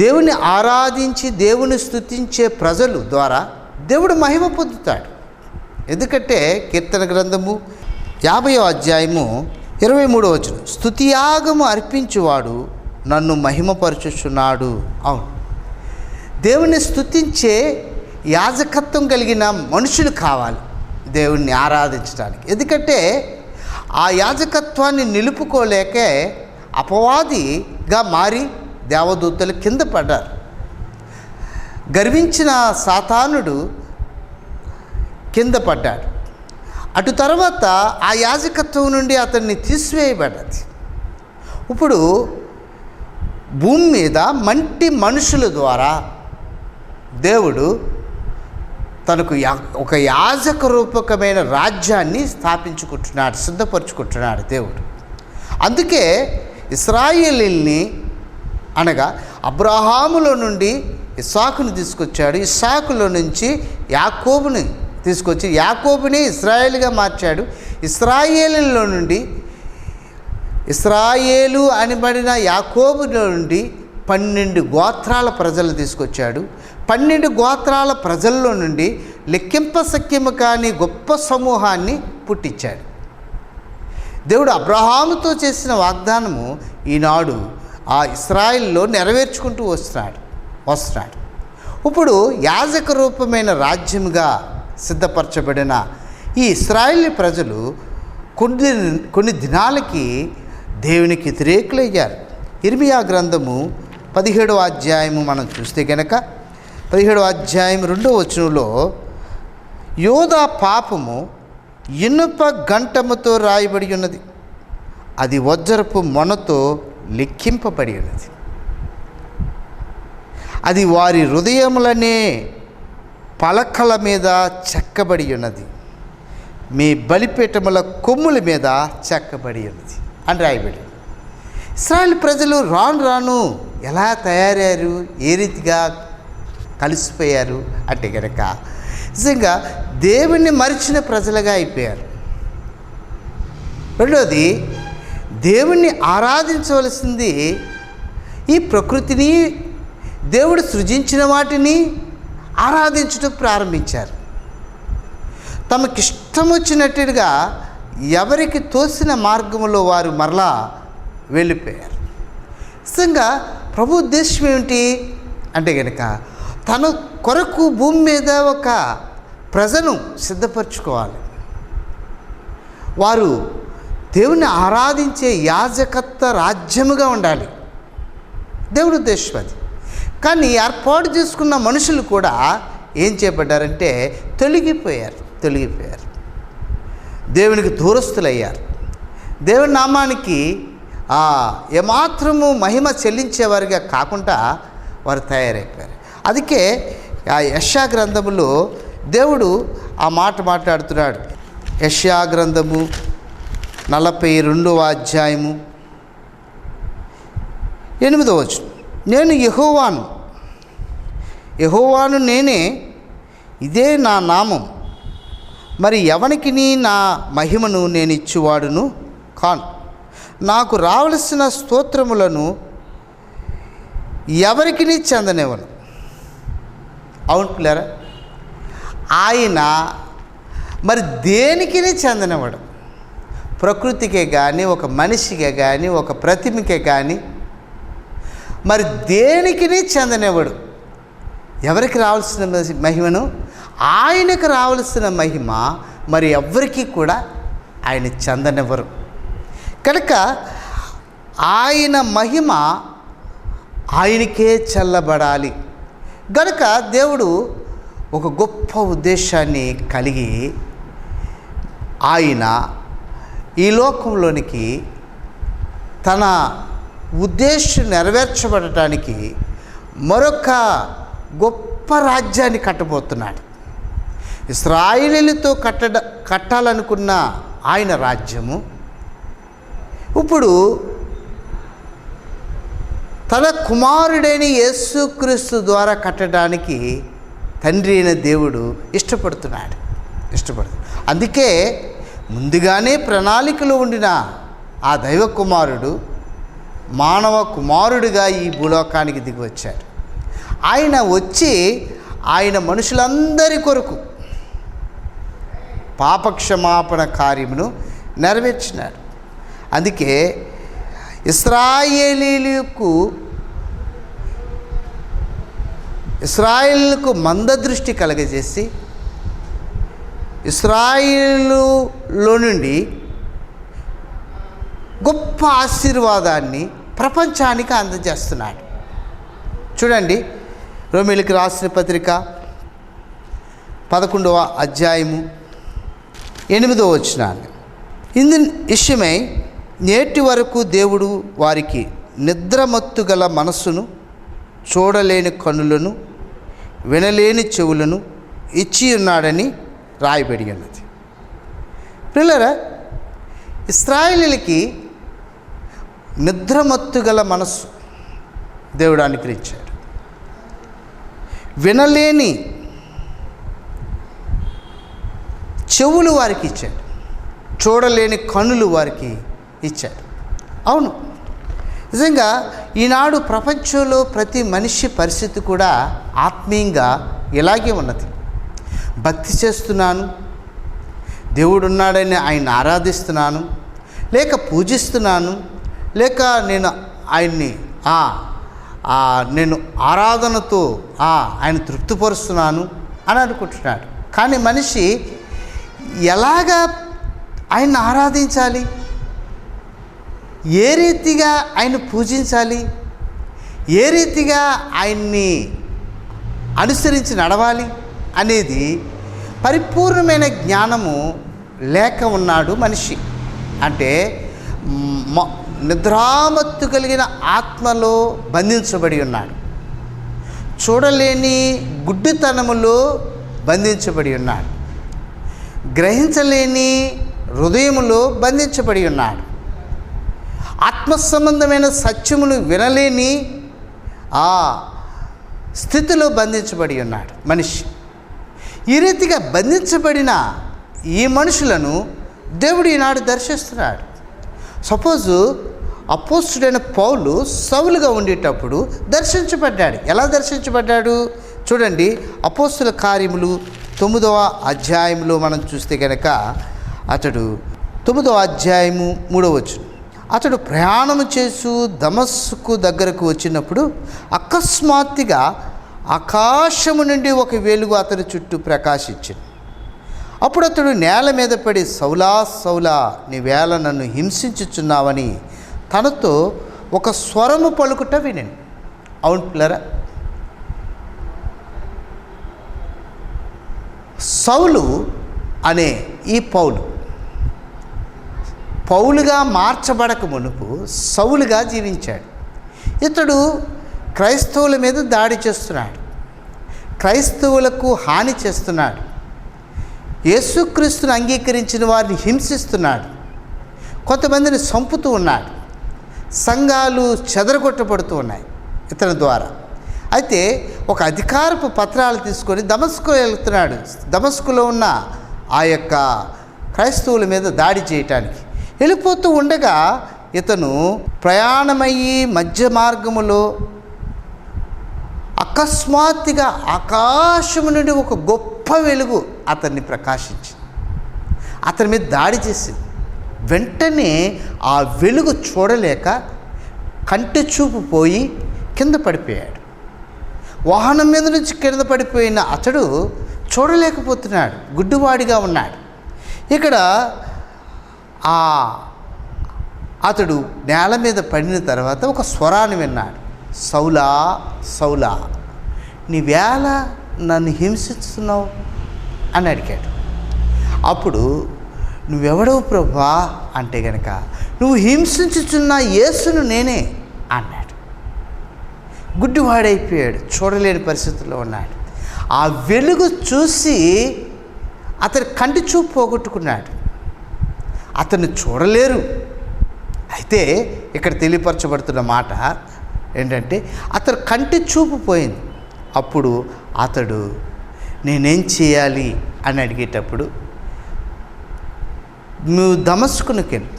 దేవుని ఆరాధించి దేవుని స్తుతించే ప్రజలు ద్వారా దేవుడు మహిమ పొందుతాడు. ఎందుకంటే కీర్తన గ్రంథము 50వ అధ్యాయము 23వ వచనం, స్తుతియాగము అర్పించువాడు నన్ను మహిమపరచుచున్నాడు. అవును, దేవుణ్ణి స్తుతించే యాజకత్వం కలిగిన మనుషులు కావాలి దేవుణ్ణి ఆరాధించడానికి. ఎందుకంటే ఆ యాజకత్వాన్ని నిలుపుకోలేకే అపవాదిగా మారి దేవదూతలు కింద పడ్డారు. గర్వించిన సాతానుడు కింద పడ్డాడు. అటు తర్వాత ఆ యాజకత్వం నుండి అతన్ని తీసివేయబడ్డది. ఇప్పుడు భూమి మీద మంటి మనుషుల ద్వారా దేవుడు తనకు ఒక యాజక రూపకమైన రాజ్యాన్ని స్థాపించుకుంటున్నాడు, సిద్ధపరచుకుంటున్నాడు దేవుడు. అందుకే ఇశ్రాయేలీల్ని, అనగా అబ్రహాములో నుండి ఇస్సాకుని తీసుకొచ్చాడు, ఇస్సాకులో నుంచి యాకోబుని తీసుకొచ్చి యాకోబుని ఇశ్రాయేలుగా మార్చాడు. ఇశ్రాయేలులో నుండి, ఇశ్రాయేలు అనబడిన యాకోబులో నుండి 12 గోత్రాల ప్రజలు తీసుకొచ్చాడు. 12 గోత్రాల ప్రజల్లో నుండి లెక్కింపశక్యము కాని గొప్ప సమూహాన్ని పుట్టించాడు. దేవుడు అబ్రహాముతో చేసిన వాగ్దానము ఈనాడు ఆ ఇశ్రాయేలులో నెరవేర్చుకుంటూ వస్తున్నాడు. ఇప్పుడు యాజక రూపమైన రాజ్యముగా సిద్ధపరచబడిన ఈ ఇశ్రాయేలు ప్రజలు కొన్ని దినాలకి దేవునికి వ్యతిరేకులయ్యారు. ఇర్మియా గ్రంథము 17వ అధ్యాయము మనం చూస్తే కనుక 17వ అధ్యాయం 2వ వచనంలో, యోధా పాపము ఇనుప గంటముతో రాయబడి ఉన్నది, అది వజ్రపు మొనతో లెక్కింపబడి ఉన్నది, అది వారి హృదయములనే పలకల మీద చెక్కబడి ఉన్నది, మీ బలిపీఠముల కొమ్ముల మీద చెక్కబడి ఉన్నది అని రాయబడి. ఇశ్రాయేలు ప్రజలు రాను ఎలా తయారయ్యారు, ఏ రీతిగా కలిసిపోయారు అంటే కనుక నిజంగా దేవుణ్ణి మరిచిన ప్రజలుగా అయిపోయారు. రెండోది, దేవుణ్ణి ఆరాధించవలసింది ఈ ప్రకృతిని, దేవుడు సృజించిన వాటిని ఆరాధించడం ప్రారంభించారు. తమకిష్టం వచ్చినట్టుగా ఎవరికి తోసిన మార్గంలో వారు మరలా వెళ్ళిపోయారు. నిజంగా ప్రభు ఉద్దేశం ఏమిటి అంటే కనుక తన కొరకు భూమి మీద ఒక ప్రజను సిద్ధపరచుకోవాలి. వారు దేవుని ఆరాధించే యాజకత్వ రాజ్యముగా ఉండాలి, దేవుడి ఉద్దేశం అది. కానీ ఏర్పాటు చేసుకున్న మనుషులు కూడా ఏం చేయబడ్డారంటే తొలగిపోయారు. దేవునికి దూరస్తులయ్యారు. దేవుని నామానికి ఏమాత్రము మహిమ చెల్లించేవారిగా కాకుండా వారు తయారైపోయారు. అందుకే ఆ యెషయా గ్రంథములో దేవుడు ఆ మాట మాట్లాడుతున్నాడు. యెషయా గ్రంథము 42వ అధ్యాయము 8వ వచనం, నేను యెహోవాను నేనే, ఇదే నా నామం, మరి ఎవనికి నా మహిమను నేను ఇచ్చువాడును కాను, నాకు రావలసిన స్తోత్రములను ఎవరికి చెందనివ్వను. అవును పిల్లరా, ఆయన మరి దేనికి చెందనివ్వడు. ప్రకృతికే కానీ, ఒక మనిషికే కానీ, ఒక ప్రతిమకే కానీ మరి దేనికి చెందనివ్వడు. ఎవరికి రావాల్సిన మహిమను? ఆయనకు రావాల్సిన మహిమ మరి ఎవ్వరికీ కూడా ఆయన చెందనివ్వరు. కనుక ఆయన మహిమ ఆయనకే చెల్లబడాలి. గనుక దేవుడు ఒక గొప్ప ఉద్దేశాన్ని కలిగి ఆయన ఈ లోకంలోనికి తన ఉద్దేశం నెరవేర్చబడటానికి మరొక గొప్ప రాజ్యాన్ని కట్టబోతున్నాడు. ఇశ్రాయేలీయులతో కట్టాలనుకున్న ఆయన రాజ్యము ఇప్పుడు తన కుమారుడైన యేసుక్రీస్తు ద్వారా కట్టడానికి తండ్రి అయిన దేవుడు ఇష్టపడుతున్నాడు. అందుకే ముందుగానే ప్రణాళికలో ఉండిన ఆ దైవ కుమారుడు మానవ కుమారుడిగా ఈ భూలోకానికి దిగి వచ్చాడు. ఆయన వచ్చి ఆయన మనుషులందరి కొరకు పాపక్షమాపణ కార్యమును నెరవేర్చినాడు. అందుకే ఇశ్రాయేలుకు మందదృష్టి కలగజేసి ఇశ్రాయేలులో నుండి గొప్ప ఆశీర్వాదాన్ని ప్రపంచానికి అందజేస్తున్నాడు. చూడండి, రోమీయులకు రాసిన పత్రిక 11వ అధ్యాయము 8వ వచనాన్ని. ఇందు విషయమై నేటి వరకు దేవుడు వారికి నిద్రమత్తు గల మనస్సును, చూడలేని కన్నులను, వినలేని చెవులను ఇచ్చి ఉన్నాడని రాయబడి ఉన్నది. పిల్లరా, ఇశ్రాయేలీయులకి నిద్రమత్తు గల మనస్సు దేవుడు అనుగ్రహించాడు. వినలేని చెవులు వారికి ఇచ్చాడు. చూడలేని కన్నులు వారికి ఇచ్చాడు. అవును, నిజంగా ఈనాడు ప్రపంచంలో ప్రతి మనిషి పరిస్థితి కూడా ఆత్మీయంగా ఇలాగే ఉన్నది. భక్తి చేస్తున్నాను, దేవుడు ఉన్నాడని ఆయన ఆరాధిస్తున్నాను, లేక పూజిస్తున్నాను, లేక నేను ఆయన్ని నేను ఆరాధనతో ఆయన తృప్తిపరుస్తున్నాను అని అనుకుంటున్నాడు. కానీ మనిషి ఎలాగా ఆయన్ని ఆరాధించాలి, ఏ రీతిగా ఆయన పూజించాలి, ఏ రీతిగా ఆయన్ని అనుసరించి నడవాలి అనేది పరిపూర్ణమైన జ్ఞానము లేక ఉన్నాడు మనిషి. అంటే నిద్రామత్తు కలిగిన ఆత్మలో బంధించబడి ఉన్నాడు. చూడలేని గుడ్డితనములో బంధించబడి ఉన్నాడు. గ్రహించలేని హృదయములో బంధించబడి ఉన్నాడు. ఆత్మ సంబంధమైన సత్యములు వినలేని ఆ స్థితిలో బంధించబడి ఉన్నాడు మనిషి. ఈ రీతిగా బంధించబడిన ఈ మనుషులను దేవుడు ఈనాడు దర్శిస్తున్నాడు. సపోజు అపోస్తుడైన పౌలు సౌలుగా ఉండేటప్పుడు దర్శించబడ్డాడు. ఎలా దర్శించబడ్డాడు చూడండి, అపోస్తుల కార్యములు 9వ అధ్యాయంలో మనం చూస్తే కనుక అతడు 9వ అధ్యాయము 3వ వచనం. అతడు ప్రయాణము చేస్తూ దమస్కు దగ్గరకు వచ్చినప్పుడు అకస్మాత్తుగా ఆకాశము నుండి ఒక వెలుగు అతడి చుట్టూ ప్రకాశించింది. అప్పుడు అతడు నేల మీద పడి, సౌలా సౌలా, నీవేళ నన్ను హింసించుచున్నావని తనతో ఒక స్వరము పలుకుట వినండి. అవును పిల్లరా, సౌలు అనే ఈ పౌలుగా మార్చబడక మునుపు సౌలుగా జీవించాడు. ఇతడు క్రైస్తవుల మీద దాడి చేస్తున్నాడు, క్రైస్తవులకు హాని చేస్తున్నాడు, యేసుక్రీస్తును అంగీకరించిన వారిని హింసిస్తున్నాడు, కొంతమందిని చంపుతూ ఉన్నాడు, సంఘాలు చెదరగొట్టబడుతూ ఉన్నాయి ఇతని ద్వారా. అయితే ఒక అధికారపు పత్రాలు తీసుకొని దమస్కు వెళ్తున్నాడు. దమస్కులో ఉన్న ఆ యొక్క క్రైస్తవుల మీద దాడి చేయటానికి వెళ్ళిపోతూ ఉండగా ఇతను ప్రయాణమయ్యి మధ్య మార్గములో అకస్మాత్తుగా ఆకాశము నుండి ఒక గొప్ప వెలుగు అతన్ని ప్రకాశించింది, అతని మీద దాడి చేసింది. వెంటనే ఆ వెలుగు చూడలేక కంటి చూపు పోయి కింద పడిపోయాడు. వాహనం మీద నుంచి కింద పడిపోయిన అతడు చూడలేకపోతున్నాడు, గుడ్డివాడిగా ఉన్నాడు. ఇక్కడ అతడు నేల మీద పడిన తర్వాత ఒక స్వరాన్ని విన్నాడు, సౌలా సౌలా నీవేళ నన్ను హింసిస్తున్నావు అని అడిగాడు. అప్పుడు నువ్వెవడవు ప్రభువా అంటే గనక, నువ్వు హింసించుచున్న యేసును నేనే అన్నాడు. గుడ్డివాడైపోయాడు, చూడలేని పరిస్థితుల్లో ఉన్నాడు. ఆ వెలుగు చూసి అతని కంటి చూపు పోగొట్టుకున్నాడు. అతన్ని చూడలేరు. అయితే ఇక్కడ తెలియపరచబడుతున్న మాట ఏంటంటే, అతని కంటి చూపు పోయింది. అప్పుడు అతడు నేనేం చేయాలి అని అడిగేటప్పుడు, నువ్వు దమస్కునికి వెళ్ళు,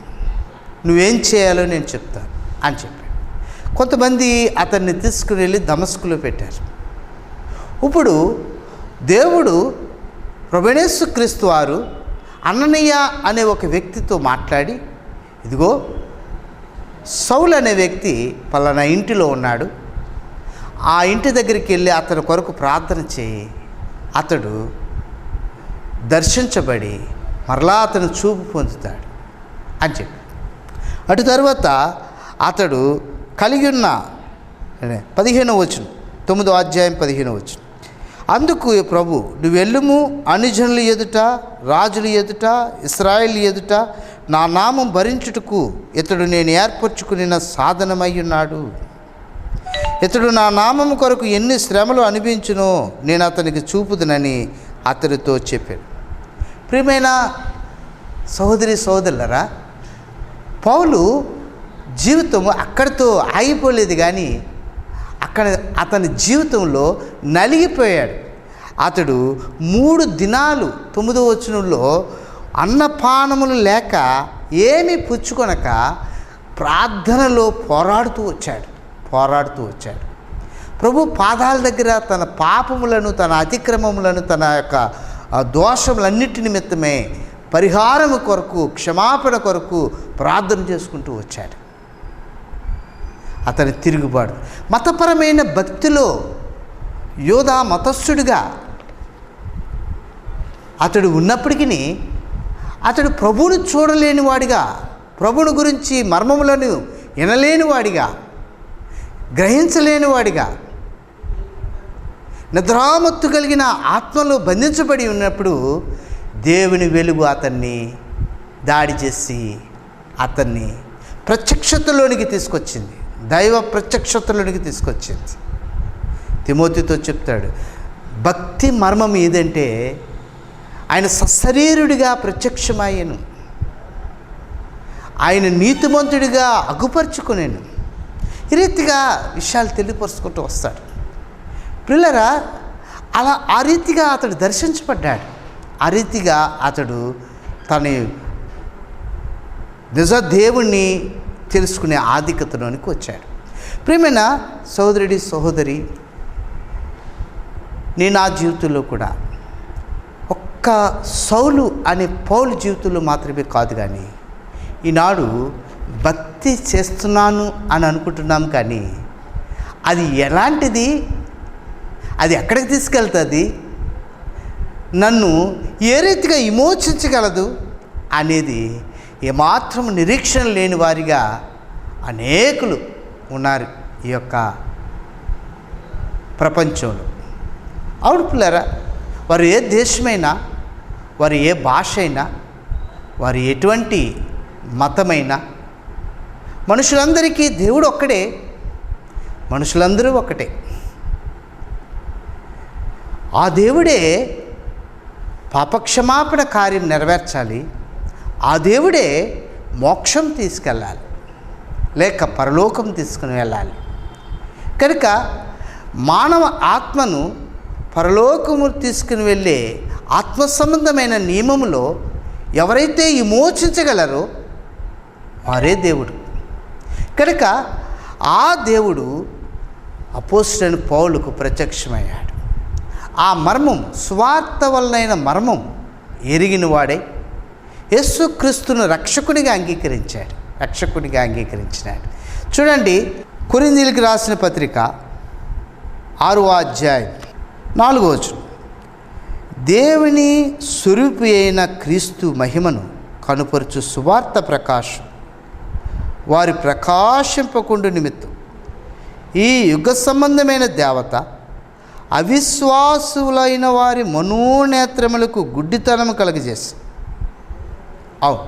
నువ్వేం చేయాలో నేను చెప్తాను అని చెప్పాడు. కొంతమంది అతన్ని తీసుకుని వెళ్ళి దమస్కులో పెట్టారు. ఇప్పుడు దేవుడు ప్రభువైన యేసుక్రీస్తు వారు అననీయ అనే ఒక వ్యక్తితో మాట్లాడి, ఇదిగో సౌలు అనే వ్యక్తి పలానా ఇంటిలో ఉన్నాడు, ఆ ఇంటి దగ్గరికి వెళ్ళి అతని కొరకు ప్రార్థన చేయి, అతడు దర్శించబడి మరలా అతను చూపు పొందుతాడు అని చెప్పి. అటు తర్వాత అతడు కలిగి ఉన్న 15వ వచనం, 9వ అధ్యాయం 15వ వచనం, అందుకు ప్రభు నువ్వు వెళ్ళుము, అన్యజనుల ఎదుట, రాజుల ఎదుట, ఇశ్రాయేలు ఎదుట నా నామం భరించుటకు ఇతడు నేను ఏర్పరచుకున్న సాధనమై ఉన్నాడు. ఇతడు నా నామం కొరకు ఎన్ని శ్రమలు అనిపించునో నేను అతనికి చూపుదునని అతడితో చెప్పాడు. ప్రియమైన సహోదరి సహోదరులరా, పౌలు జీవితం అక్కడితో ఆగిపోలేదు, కానీ అతని జీవితంలో నలిగిపోయాడు. అతడు 3 దినాలు 9వ వచనంలో అన్నపానములు లేక ఏమీ పుచ్చుకొనక ప్రార్థనలో పోరాడుతూ వచ్చాడు. ప్రభు పాదాల దగ్గర తన పాపములను, తన అతిక్రమములను, తన యొక్క దోషములన్నిటి నిమిత్తమే పరిహారము కొరకు, క్షమాపణ కొరకు ప్రార్థన చేసుకుంటూ వచ్చాడు. అతని తిరుగుబాటు మతపరమైన భక్తిలో యోధా మతస్థుడిగా అతడు ఉన్నప్పటికీ అతడు ప్రభువును చూడలేనివాడిగా, ప్రభువుని గురించి మర్మములను వినలేనివాడిగా, గ్రహించలేనివాడిగా, నిద్రామత్తు కలిగిన ఆత్మలో బంధించబడి ఉన్నప్పుడు దేవుని వెలుగు అతన్ని దాడి చేసి అతన్ని ప్రత్యక్షతలోనికి తీసుకొచ్చింది, దైవ ప్రత్యక్షతలోనికి తీసుకొచ్చింది. తిమోతితో చెప్తాడు, భక్తి మర్మం ఏదంటే ఆయన సశరీరుడిగా ప్రత్యక్షమయ్యను, ఆయన నీతిమంతుడిగా అగుపరుచుకునేను. ఈ రీతిగా విషయాలు తెలియపరుచుకుంటూ వస్తాడు. పిల్లరా, ఆ రీతిగా అతడు దర్శించబడ్డాడు. ఆ రీతిగా అతడు తన నిజ దేవుణ్ణి తెలుసుకునే ఆధిక్యతలోనికి వచ్చాడు. ప్రియమైన సహోదరుడి సహోదరి, నేను నా జీవితంలో కూడా ఒక్క సౌలు అనే పౌలు జీవితంలో మాత్రమే కాదు, కానీ ఈనాడు భక్తి చేస్తున్నాను అని అనుకుంటున్నాం, కానీ అది ఎలాంటిది, అది ఎక్కడికి తీసుకెళ్తుంది, నన్ను ఏ రీతిగా విమోచించగలదు అనేది ఏమాత్రం నిరీక్షణ లేని వారిగా అనేకులు ఉన్నారు ఈ యొక్క ప్రపంచంలో. అవును పిల్లరా, వారు ఏ దేశమైనా, వారు ఏ భాష అయినా, వారు ఎటువంటి మతమైనా, మనుషులందరికీ దేవుడు ఒక్కడే, మనుషులందరూ ఒకటే. ఆ దేవుడే పాపక్షమాపణ కార్యం నెరవేర్చాలి, ఆ దేవుడే మోక్షం తీసుకెళ్ళాలి, లేక పరలోకం తీసుకుని వెళ్ళాలి. కనుక మానవ ఆత్మను పరలోకము తీసుకుని వెళ్ళే ఆత్మ సంబంధమైన నియమములో ఎవరైతే విమోచించగలరో వారే దేవుడు. కనుక ఆ దేవుడు అపోస్తలుడైన పౌలుకు ప్రత్యక్షమయ్యాడు. ఆ మర్మం, స్వార్థ వలనైన మర్మం ఎరిగిన వాడై యేసుక్రీస్తును రక్షకునిగా అంగీకరించినాడు. చూడండి, కొరింథీయులకు రాసిన పత్రిక 6వ అధ్యాయం 4వ వచనం. దేవుని స్వరూపి అయిన క్రీస్తు మహిమను కనుపరుచు సువార్త ప్రకాశం వారి ప్రకాశింపకుండు నిమిత్తం ఈ యుగ సంబంధమైన దేవత అవిశ్వాసులైన వారి మనోనేత్రములకు గుడ్డితనము కలుగజేసి. అవును,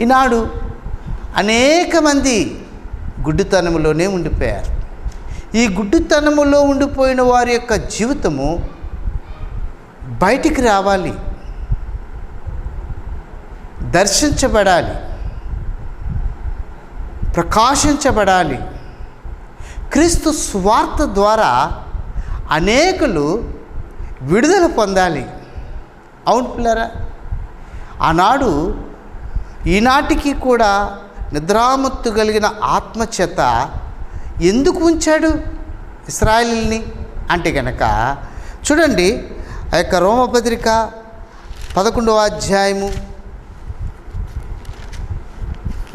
ఈనాడు అనేక మంది గుడ్డితనములోనే ఉండిపోయారు. ఈ గుడ్డితనములో ఉండిపోయిన వారి యొక్క జీవితము బయటికి రావాలి, దర్శించబడాలి, ప్రకాశించబడాలి. క్రీస్తు సువార్త ద్వారా అనేకులు విడుదల పొందాలి. అవును పిల్లరా, ఆనాడు ఈనాటికి కూడా నిద్రామత్తు కలిగిన ఆత్మచేత ఎందుకు ఉంచాడు ఇశ్రాయేలుని అంటే కనుక చూడండి, ఆ యొక్క రోమపత్రిక 11వ అధ్యాయము,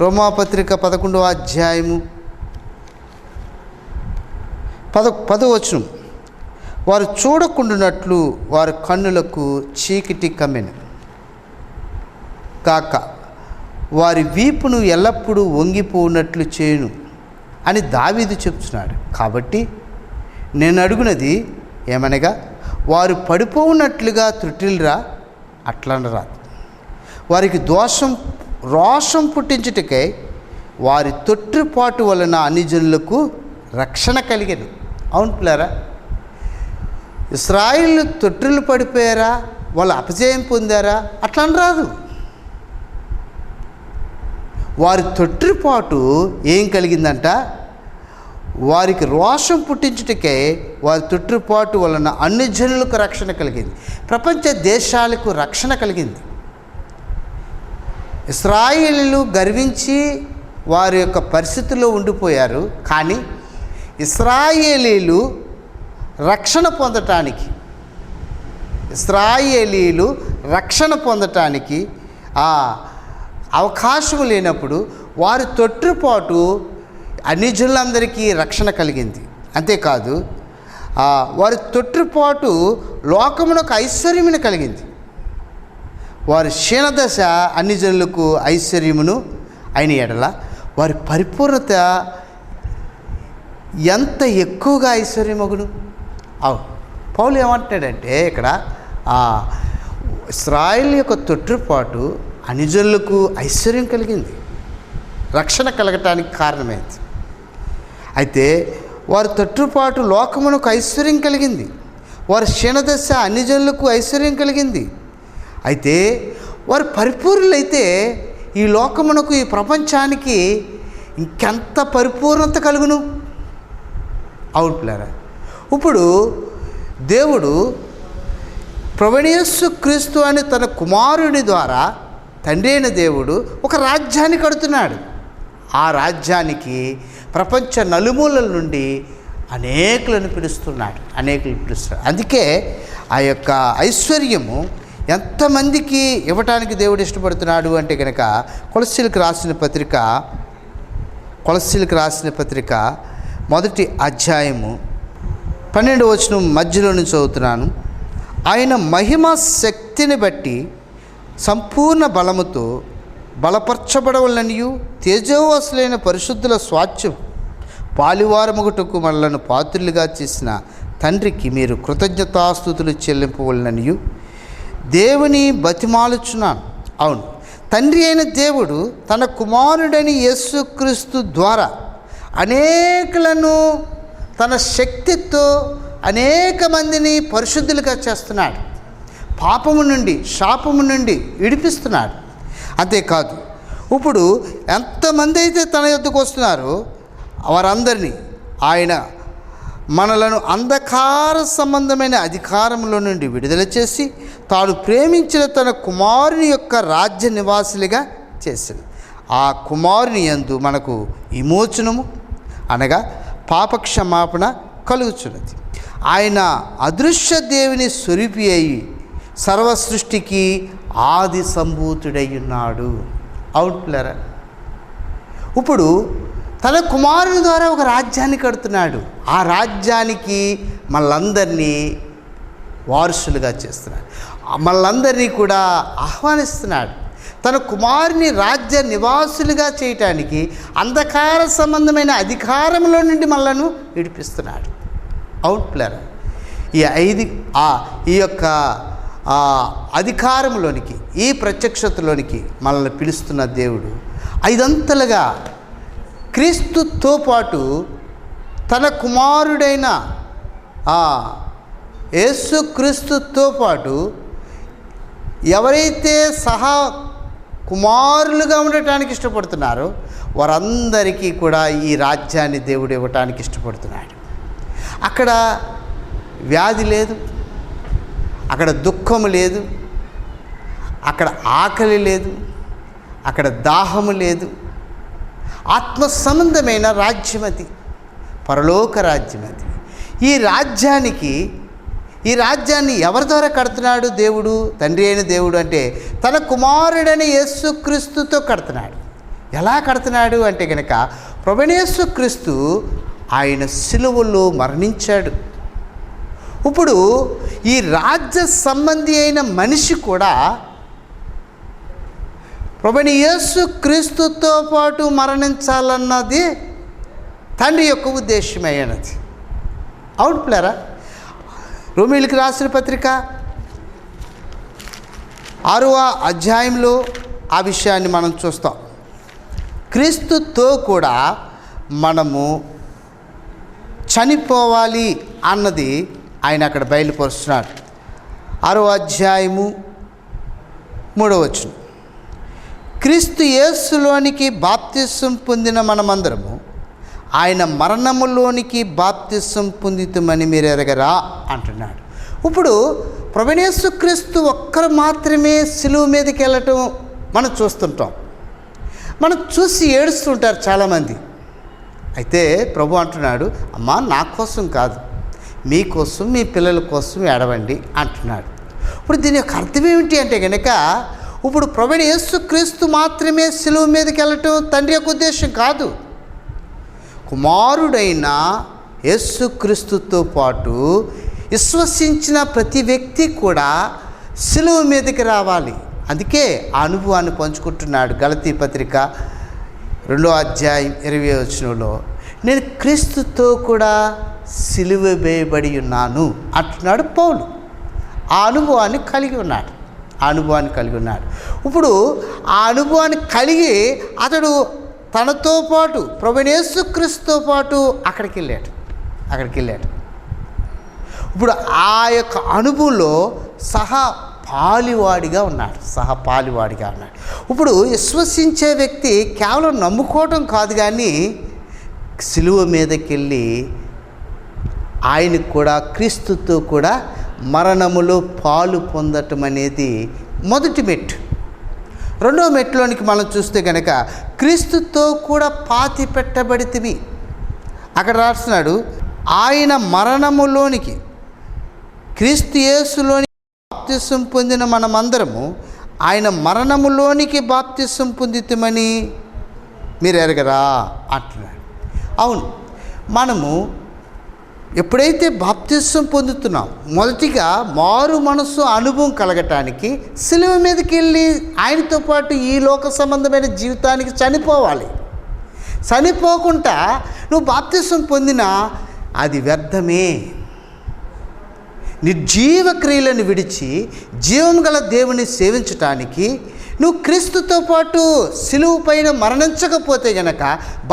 రోమాపత్రిక 11వ అధ్యాయము 10వ వచనం. వారు చూడకుండానట్లు వారి కన్నులకు చీకటి కమ్మెను కాక వారి వీపును ఎల్లప్పుడూ వంగిపోనట్లు చేయును అని దావీదు చెప్తున్నాడు. కాబట్టి నేను అడుగునది ఏమనగా, వారు పడిపోవునట్లుగా త్రుటిల్రా అట్లనరాదు. వారికి రోషం పుట్టించుటకై వారి తొట్టిపాటు వలన అన్ని జనులకు రక్షణ కలిగను. అవును పిల్లరా, ఇశ్రాయేలు తొట్టిల్లు పడిపోయారా, వాళ్ళు అపజయం పొందారా అట్లా అనరాదు. వారి తొట్టిపాటు ఏం కలిగిందంట, వారికి రోషం పుట్టించుటకే వారి తొట్టిపాటు వలన అన్ని జనులకు రక్షణ కలిగింది, ప్రపంచ దేశాలకు రక్షణ కలిగింది. ఇశ్రాయేలీలు గర్వించి వారి యొక్క పరిస్థితుల్లో ఉండిపోయారు. కానీ ఇశ్రాయేలీలు రక్షణ పొందటానికి అవకాశం లేనప్పుడు వారి తొట్టిపాటు అన్ని జనులందరికీ రక్షణ కలిగింది. అంతేకాదు వారి తొట్టిపాటు లోకమునకు ఐశ్వర్యమును కలిగింది. వారి క్షీణదశ అన్ని జనులకు ఐశ్వర్యమును అయిన ఎడల వారి పరిపూర్ణత ఎంత ఎక్కువగా ఐశ్వర్యమగును. అవును, పౌలు ఏమంటాడంటే ఇక్కడ ఇశ్రాయేలు యొక్క తొట్టిపాటు అన్ని జనులకు ఐశ్వర్యం కలిగింది, రక్షణ కలగటానికి కారణమైంది. అయితే వారి తొట్టిపాటు లోకమునకు ఐశ్వర్యం కలిగింది, వారి క్షీణదశ అన్ని జనులకు ఐశ్వర్యం కలిగింది. అయితే వారు పరిపూర్ణులైతే ఈ లోకమునకు, ఈ ప్రపంచానికి ఇంకెంత పరిపూర్ణత కలుగును. అవును పిల్లరా, ఇప్పుడు దేవుడు ప్రభువైన యేసు క్రీస్తు అని తన కుమారుని ద్వారా తండ్రి అయిన దేవుడు ఒక రాజ్యాన్ని కడుతున్నాడు. ఆ రాజ్యానికి ప్రపంచ నలుమూలల నుండి అనేకులను పిలుస్తున్నాడు. అందుకే ఆ యొక్క ఐశ్వర్యము ఎంతమందికి ఇవ్వటానికి దేవుడు ఇష్టపడుతున్నాడు అంటే కనుక కొలస్సీలకు రాసిన పత్రిక 1వ అధ్యాయము 12వ వచనం మధ్యలో నుంచి చదువుతున్నాను. ఆయన మహిమ శక్తిని బట్టి సంపూర్ణ బలముతో బలపరచబడవలనియు తేజోవసులైన పరిశుద్ధుల స్వాస్థ్యం పాలివారముగుటకు మనలను పాత్రులుగా చేసిన తండ్రికి మీరు కృతజ్ఞతాస్తుతులు చెల్లింపవలననియు దేవుని బతిమాలుచున్నాను. అవును, తండ్రి అయిన దేవుడు తన కుమారుడని యేసుక్రీస్తు ద్వారా అనేకులను తన శక్తితో అనేక మందిని పరిశుద్ధులుగా చేస్తున్నాడు, పాపము నుండి శాపము నుండి విడిపిస్తున్నాడు. అంతేకాదు, ఇప్పుడు ఎంతమంది అయితే తన యొద్దకు వస్తున్నారో వారందరినీ ఆయన మనలను అంధకార సంబంధమైన అధికారంలో నుండి విడుదల చేసి తాను ప్రేమించిన తన కుమారుని యొక్క రాజ్య నివాసులుగా చేసింది. ఆ కుమారుని యందు మనకు విమోచనము అనగా పాపక్షమాపణ కలుగుచున్నది. ఆయన అదృశ్య దేవుని స్వరూపి అయి సర్వ సృష్టికి ఆది సంభూతుడై ఉన్నాడు. అవుట్లరా, ఇప్పుడు తన కుమారుని ద్వారా ఒక రాజ్యాన్ని కడుతున్నాడు. ఆ రాజ్యానికి మనలందరినీ వారసులుగా చేస్తున్నాడు. మనలందరినీ కూడా ఆహ్వానిస్తున్నాడు. తన కుమారుని రాజ్య నివాసులుగా చేయటానికి అంధకార సంబంధమైన అధికారంలో నుండి మనలను విడిపిస్తున్నాడు. అవుట్ప్లేర్ ఈ యొక్క అధికారంలోనికి, ఈ ప్రత్యక్షతలోనికి మనల్ని పిలుస్తున్న దేవుడు ఐదంతలుగా క్రీస్తుతో పాటు తన కుమారుడైన యేసుక్రీస్తుతో పాటు ఎవరైతే సహా కుమారులుగా ఉండటానికి ఇష్టపడుతున్నారో వారందరికీ కూడా ఈ రాజ్యాన్ని దేవుడు ఇవ్వటానికి ఇష్టపడుతున్నాడు. అక్కడ వ్యాధి లేదు, అక్కడ దుఃఖము లేదు, అక్కడ ఆకలి లేదు, అక్కడ దాహము లేదు. ఆత్మ సంబంధమైన రాజ్యం అది, పరలోక రాజ్యం అది. ఈ రాజ్యాన్ని ఎవరి ద్వారా కడుతున్నాడు దేవుడు? తండ్రి అయిన దేవుడు అంటే తన కుమారుడైన యేసుక్రీస్తుతో కడుతున్నాడు. ఎలా కడుతున్నాడు అంటే కనుక ప్రభువైన యేసుక్రీస్తు ఆయన సిలువలో మరణించాడు. ఇప్పుడు ఈ రాజ్య సంబంధి అయిన మనిషి కూడా ప్రభువైన యేసుక్రీస్తుతో పాటు మరణించాలన్నది తండ్రి యొక్క ఉద్దేశమైనది. అవును పిల్లరా, రోమీయులకు రాసిన పత్రిక 6వ అధ్యాయంలో ఆ విషయాన్ని మనం చూస్తాం. క్రీస్తుతో కూడా మనము చనిపోవాలి అన్నది ఆయన అక్కడ బయలుపరుస్తున్నాడు. 6వ అధ్యాయము 3వ వచనం, క్రీస్తు యేసులోనికి బాప్తిసం పొందిన మనమందరము ఆయన మరణములోనికి బాప్తిసం పొందితమని మీరు ఎరగరా అంటున్నాడు. ఇప్పుడు ప్రభువైన యేసుక్రీస్తు ఒక్కరు మాత్రమే సిలువ మీదకి వెళ్ళటం మనం చూస్తుంటాం. మనం చూసి ఏడుస్తుంటారు చాలామంది. అయితే ప్రభు అంటున్నాడు, అమ్మా నా కోసం కాదు, మీకోసం మీ పిల్లల కోసం ఏడవండి అంటున్నాడు. ఇప్పుడు దీని యొక్క అర్థం ఏమిటి అంటే కనుక ఇప్పుడు ప్రభువైన యేసుక్రీస్తు మాత్రమే సిలువ మీదకి వెళ్ళటం తండ్రి యొక్క ఉద్దేశం కాదు. కుమారుడైన యేసుక్రీస్తుతో పాటు విశ్వసించిన ప్రతి వ్యక్తి కూడా సిలువ మీదకి రావాలి. అందుకే ఆ అనుభవాన్ని పంచుకుంటున్నాడు. గలతీ పత్రిక 2వ అధ్యాయం 20వ వచనంలో, నేను క్రీస్తుతో కూడా సిలువ వేయబడి ఉన్నాను అంటున్నాడు పౌలు. ఆ అనుభవాన్ని కలిగి ఉన్నాడు. ఇప్పుడు ఆ అనుభవాన్ని కలిగి అతడు తనతో పాటు ప్రభువైన యేసుక్రీస్తుతో పాటు అక్కడికి వెళ్ళాడు. ఇప్పుడు ఆ యొక్క అనుభవంలో సహపాలివాడిగా ఉన్నాడు. ఇప్పుడు విశ్వసించే వ్యక్తి కేవలం నమ్ముకోవటం కాదు, కానీ సిలువ మీదకి వెళ్ళి ఆయనకు కూడా క్రీస్తుతో కూడా మరణములో పాలు పొందటం అనేది మొదటి మెట్టు. రెండవ మెట్టులోనికి మనం చూస్తే కనుక క్రీస్తుతో కూడా పాతి పెట్టబడితివి. అక్కడ రాస్తున్నాడు, ఆయన మరణములోనికి క్రీస్తు యేసులోని బాప్తిసం పొందిన మనమందరము ఆయన మరణములోనికి బాప్తిసం పొందితమని మీరు ఎరగరా అంటున్నాడు. అవును, మనము ఎప్పుడైతే బాప్తిసం పొందుతున్నాం, మొదటిగా మారు మనసు అనుభవం కలగటానికి సిలువ మీదకి వెళ్ళి ఆయనతో పాటు ఈ లోక సంబంధమైన జీవితానికి చనిపోవాలి. చనిపోకుండా నువ్వు బాప్తిసం పొందినా అది వ్యర్థమే. నిర్జీవ క్రియలను విడిచి జీవం గల దేవుని సేవించటానికి నువ్వు క్రీస్తుతో పాటు సిలువ పైన మరణించకపోతే గనక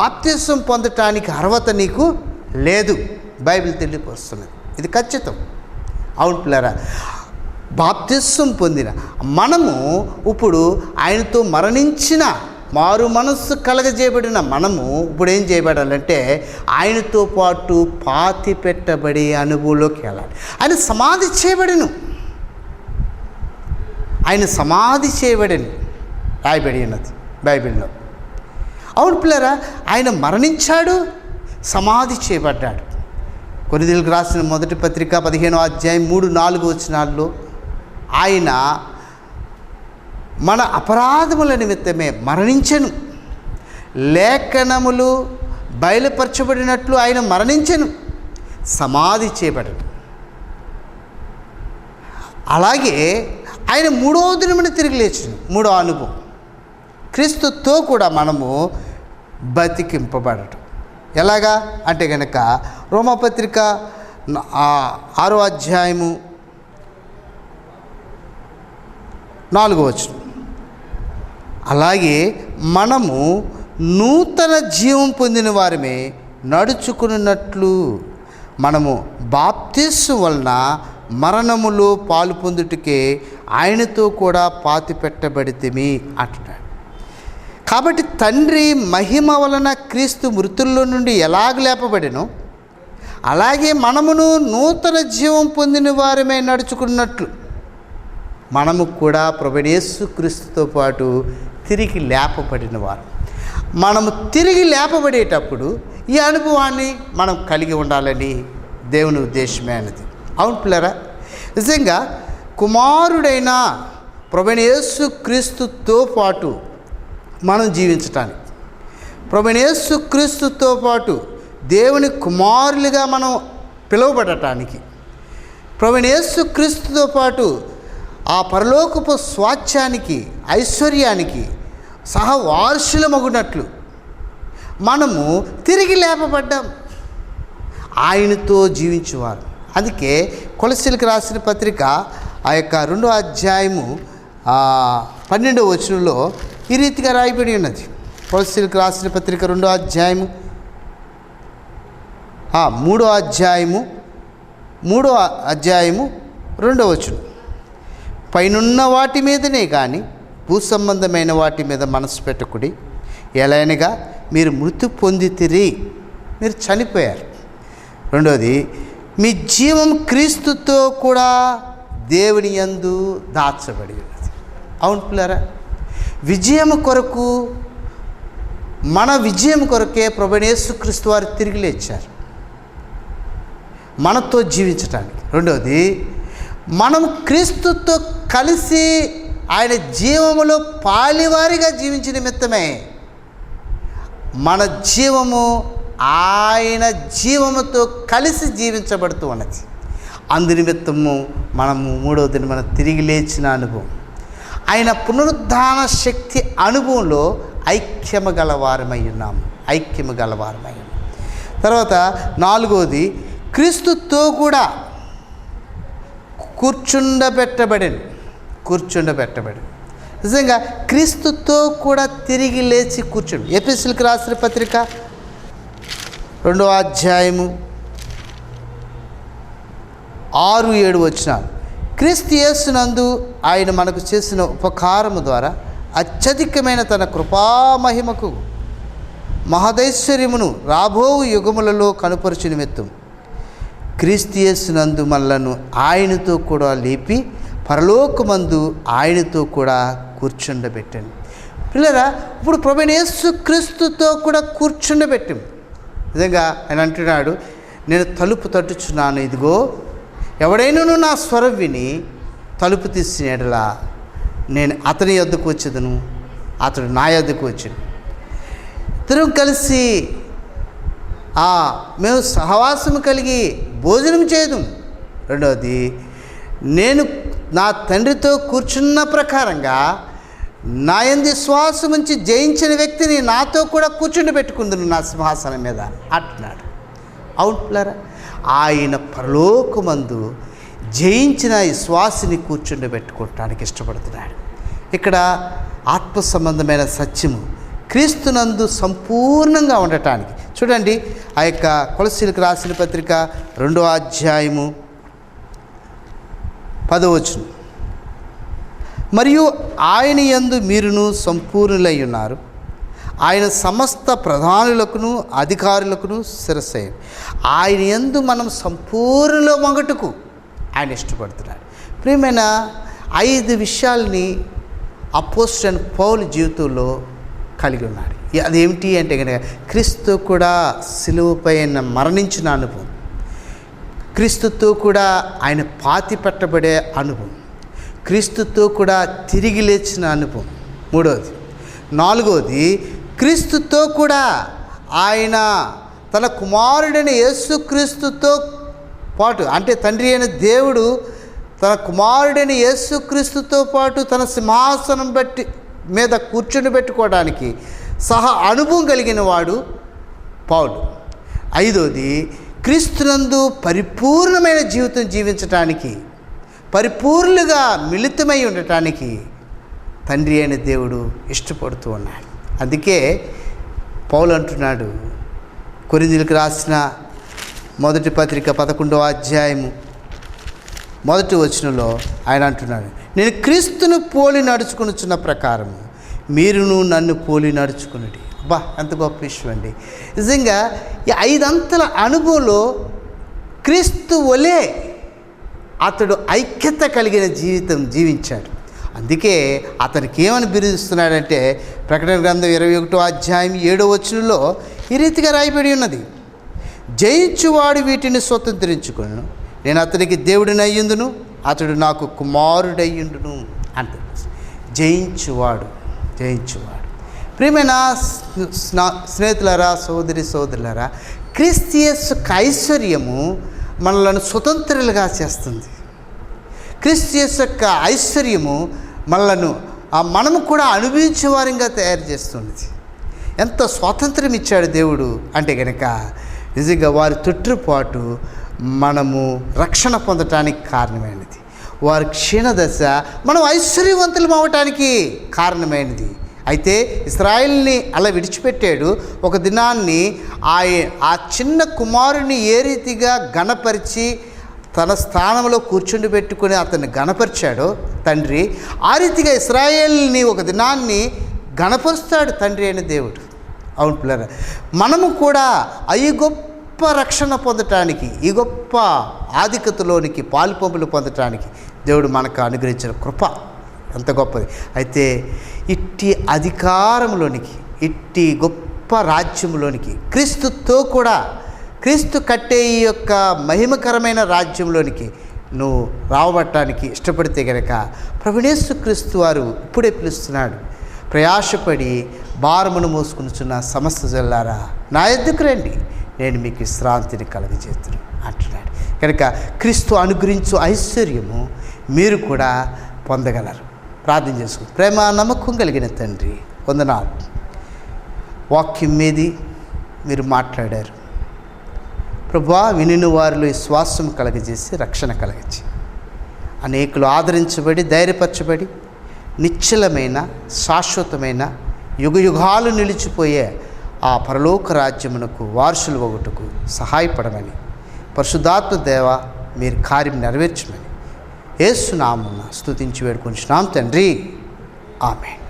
బాప్తిసం పొందటానికి అర్హత నీకు లేదు. బైబిల్ తెలియపరుస్తున్నది, ఇది ఖచ్చితం. అవును పిల్లరా, బాప్తిసం పొందిన మనము ఇప్పుడు ఆయనతో మరణించిన మారు మనస్సు కలగజేయబడిన మనము ఇప్పుడు ఏం చేయబడాలంటే ఆయనతో పాటు పాతి పెట్టబడి అనుభవంలోకి వెళ్ళాలి. ఆయన సమాధి చేయబడిన రాయబడి ఉన్నది బైబిల్లో. అవును పిల్లరా, ఆయన మరణించాడు, సమాధి చేయబడ్డాడు. కొరింథీయులకు రాసిన మొదటి పత్రిక 15వ అధ్యాయం 3-4 వచనాల్లో ఆయన మన అపరాధముల నిమిత్తమే మరణించెను, లేఖనములు బయలుపరచబడినట్లు ఆయన మరణించెను, సమాధి చేయబడను. అలాగే ఆయన మూడవ దినమున తిరిగి లేచిన మూడో అనుభవం. క్రీస్తుతో కూడా మనము బతికింపబడటం ఎలాగా అంటే కనుక రోమాపత్రిక 6వ అధ్యాయము 4వ వచనం. అలాగే మనము నూతన జీవం పొందిన వారమే నడుచుకున్నట్లు మనము బాప్తిస్సు వలన మరణములో పాలు పొందుటకే ఆయనతో కూడా పాతి పెట్టబడితిమి అంటున్నాడు. కాబట్టి తండ్రి మహిమ వలన క్రీస్తు మృతుల్లో నుండి ఎలాగ లేపబడినో అలాగే మనమును నూతన జీవం పొందిన వారమే నడుచుకున్నట్లు మనము కూడా ప్రభువైన యేసు క్రీస్తుతో పాటు తిరిగి లేపబడిన వారు. మనము తిరిగి లేపబడేటప్పుడు ఈ అనుభవాన్ని మనం కలిగి ఉండాలని దేవుని ఉద్దేశమే అన్నది. అవును పిల్లరా, నిజంగా కుమారుడైన ప్రభువైన యేసు క్రీస్తుతో పాటు మనం జీవించటానికి, ప్రభువైన యేసు క్రీస్తుతో పాటు దేవుని కుమారులుగా మనం పిలువబడటానికి, ప్రభువైన యేసు క్రీస్తుతో పాటు ఆ పరలోకపు స్వాస్థ్యానికి ఐశ్వర్యానికి సహవారసులమగునట్లు మనము తిరిగి లేపబడ్డాం, ఆయనతో జీవించేవారు. అందుకే కొలస్సీలకు రాసిన పత్రిక ఆ యొక్క 2వ అధ్యాయము 12వ వచనంలో ఈ రీతిగా రాయబడి ఉన్నది. కొలస్సీలకు రాసిన పత్రిక 2వ అధ్యాయము 3వ అధ్యాయము 2వ వచనం. పైనున్న వాటి మీదనే కానీ భూ సంబంధమైన వాటి మీద మనసు పెట్టకుడి, ఎలాగనగా మీరు మృతి పొందితిరి, మీరు చనిపోయారు. రెండవది, మీ జీవం క్రీస్తుతో కూడా దేవుని యందు దాచబడి ఉన్నది. అవును పిల్లరా, విజయం కొరకు, మన విజయం కొరకే ప్రభువైన యేసుక్రీస్తు వారు తిరిగి లేచారు మనతో జీవించటానికి. రెండవది, మనం క్రీస్తుతో కలిసి ఆయన జీవములో పాలివారిగా జీవించిన నిమిత్తమే మన జీవము ఆయన జీవముతో కలిసి జీవించబడుతూ ఉన్నది. అందునిమిత్తము మనము 3వ దినమున తిరిగి లేచిన అనుభవం, ఆయన పునరుద్ధాన శక్తి అనుభవంలో ఐక్యము గలవారమై ఉన్నాము. తర్వాత 4వది, క్రీస్తుతో కూడా కూర్చుండబెట్టబడి. నిజంగా క్రీస్తుతో కూడా తిరిగి లేచి కూర్చుండి. ఎఫెసీయులకు రాసిన పత్రిక 2వ అధ్యాయము 6-7 వచనాలు. క్రీస్తు యేసునందు ఆయన మనకు చేసిన ఉపకారము ద్వారా అత్యధికమైన తన కృపామహిమకు మహదైశ్వర్యమును రాబో యుగములలో కనుపరచు నిమిత్తం క్రీస్తు యేసునందు మనలను ఆయనతో కూడా లేపి పరలోకమందు ఆయనతో కూడా కూర్చుండబెట్టండి. పిల్లరా, ఇప్పుడు ప్రభువైన యేసు క్రీస్తుతో కూడా కూర్చుండబెట్టాం. నిజంగా ఆయన అంటున్నాడు, నేను తలుపు తట్టుచున్నాను, ఇదిగో ఎవడైనాను నా స్వరం విని తలుపు తీసిన యెడల నేను అతని యొద్దకు వచ్చేదను, అతడు నా యొద్దకు వచ్చాను. ఇద్దరం కలిసి మేము సహవాసము కలిగి భోజనం చేయదు. రెండవది, నేను నా తండ్రితో కూర్చున్న ప్రకారంగా నా యందు విశ్వాసం ఉంచి జయించిన వ్యక్తిని నాతో కూడా కూర్చుండబెట్టుకుందును నా సింహాసనం మీద అంటున్నాడు. అవునులారా, ఆయన పరలోకమందు జయించిన విశ్వాసిని కూర్చుండబెట్టుకోవటానికి ఇష్టపడుతున్నాడు. ఇక్కడ ఆత్మ సంబంధమైన సత్యము క్రీస్తునందు సంపూర్ణంగా ఉండటానికి చూడండి. ఆ యొక్క కొలస్సీలకు రాసిన పత్రిక 2వ అధ్యాయము 10వ వచనం. మరియు ఆయన యందు మీరును సంపూర్ణులై ఉన్నారు, ఆయన సమస్త ప్రధానులకును అధికారులకును శిరస్సయ్యారు. ఆయన యందు మనం సంపూర్ణలో మొగటుకు ఆయన ఇష్టపడుతున్నాడు. ప్రియమైన 5 విషయాల్ని అపోస్తలుడైన పౌలు జీవితంలో కలిగి ఉన్నాడు. అదేమిటి అంటే కనుక క్రీస్తు కూడా సిలువపై మరణించిన అనుభవం, క్రీస్తుతో కూడా ఆయన పాతి పెట్టబడే అనుభవం, క్రీస్తుతో కూడా తిరిగి లేచిన అనుభవం. 3వది, 4వది, క్రీస్తుతో కూడా ఆయన తన కుమారుడైన యేసుక్రీస్తుతో పాటు, అంటే తండ్రి అయిన దేవుడు తన కుమారుడైన యేసుక్రీస్తుతో పాటు తన సింహాసనం మీద కూర్చుని పెట్టుకోవడానికి సహా అనుభవం కలిగిన వాడు పౌలు. 5వది, క్రీస్తునందు పరిపూర్ణమైన జీవితం జీవించటానికి, పరిపూర్ణులుగా మిళితమై ఉండటానికి తండ్రి అయిన దేవుడు ఇష్టపడుతూ ఉన్నాడు. అందుకే పౌలు అంటున్నాడు, కొరింథీయులకు రాసిన మొదటి పత్రిక 11వ అధ్యాయము 1వ వచనంలో ఆయన అంటున్నాడు, నేను క్రీస్తును పోలి నడుచుకునిచున్న ప్రకారము మీరును నన్ను పోలి నడుచుకునుడి. అబ్బా, ఎంత గొప్ప విషయం అండి. నిజంగా ఈ 5 అంతల అనుభవంలో క్రీస్తు వలె అతడు ఐక్యత కలిగిన జీవితం జీవించాడు. అందుకే అతనికి ఏమని బిరుదిస్తున్నాడంటే, ప్రకటన గ్రంథం 21వ అధ్యాయం 7వ వచనంలో ఈ రీతిగా రాయబడి ఉన్నది, జయించువాడు వీటిని స్వతంత్రించుకొను, నేను అతనికి దేవుడినయ్యుందును, అతడు నాకు కుమారుడయ్యుండును అంటాడు. జయించువాడు. ప్రియమైన స్నేహితులారా, సోదరులారా, క్రీస్తు యేసు ఐశ్వర్యము మనలను స్వతంత్రులుగా చేస్తుంది. క్రీస్తు యేసు యొక్క ఐశ్వర్యము మనము కూడా అనుభవించే వారంగా తయారు చేస్తుంది. ఎంత స్వాతంత్రం ఇచ్చాడు దేవుడు అంటే కనుక, నిజంగా వారి తొట్టుపాటు మనము రక్షణ పొందటానికి కారణమైనది. వారి క్షీణదశ మనం ఐశ్వర్యవంతులం అవటానికి కారణమైనది. అయితే ఇశ్రాయేలుని అలా విడిచిపెట్టాడు. ఒక దినాన్ని ఆ చిన్న కుమారుని ఏ రీతిగా గణపరిచి తన స్థానంలో కూర్చుండి పెట్టుకుని అతన్ని గణపరిచాడో తండ్రి, ఆ రీతిగా ఇశ్రాయేలుని ఒక దినాన్ని గణపరుస్తాడు తండ్రి అయిన దేవుడు. అవును పిల్లరా, మనము కూడా ఈ గొప్ప రక్షణ పొందటానికి, ఈ గొప్ప ఆధిక్యతలోనికి పాలుపంపులు పొందటానికి దేవుడు మనకు అనుగ్రహించిన కృప ఎంత గొప్పది. అయితే ఇట్టి అధికారంలోనికి, ఇట్టి గొప్ప రాజ్యంలోనికి, క్రీస్తుతో కూడా క్రీస్తు కట్టే ఈ యొక్క మహిమకరమైన రాజ్యంలోనికి నువ్వు రావబట్టడానికి ఇష్టపడితే కనుక ప్రభుయేసు క్రీస్తు వారు ఇప్పుడే పిలుస్తున్నాడు, ప్రయాసపడి భారమును మోసుకునిచున్న సమస్త జల్లారా నా యొద్దకు రండి, నేను మీకు విశ్రాంతిని కలుగజేతును అంటున్నాడు. కనుక క్రీస్తు అనుగ్రహించు ఐశ్వర్యము మీరు కూడా పొందగలరు. ప్రార్థన చేసుకుని, ప్రేమ నమ్మకం కలిగిన తండ్రి, వందనాలు. వాక్యం మీది మీరు మాట్లాడారు ప్రభువా, వినిన వారిలో విశ్వాసం కలగజేసి రక్షణ కలగజేసి అనేకులు ఆదరించబడి ధైర్యపరచబడి నిశ్చలమైన శాశ్వతమైన యుగయుగాలు నిలిచిపోయే ఆ పరలోక రాజ్యమునకు వారసులు ఒకటుకు సహాయపడమని పరిశుద్ధాత్మ దేవ మీరు కార్యం నెరవేర్చమని యేసు నామమున స్తుతించి వేడుకొంచున్నాం తండ్రి. ఆమేన్.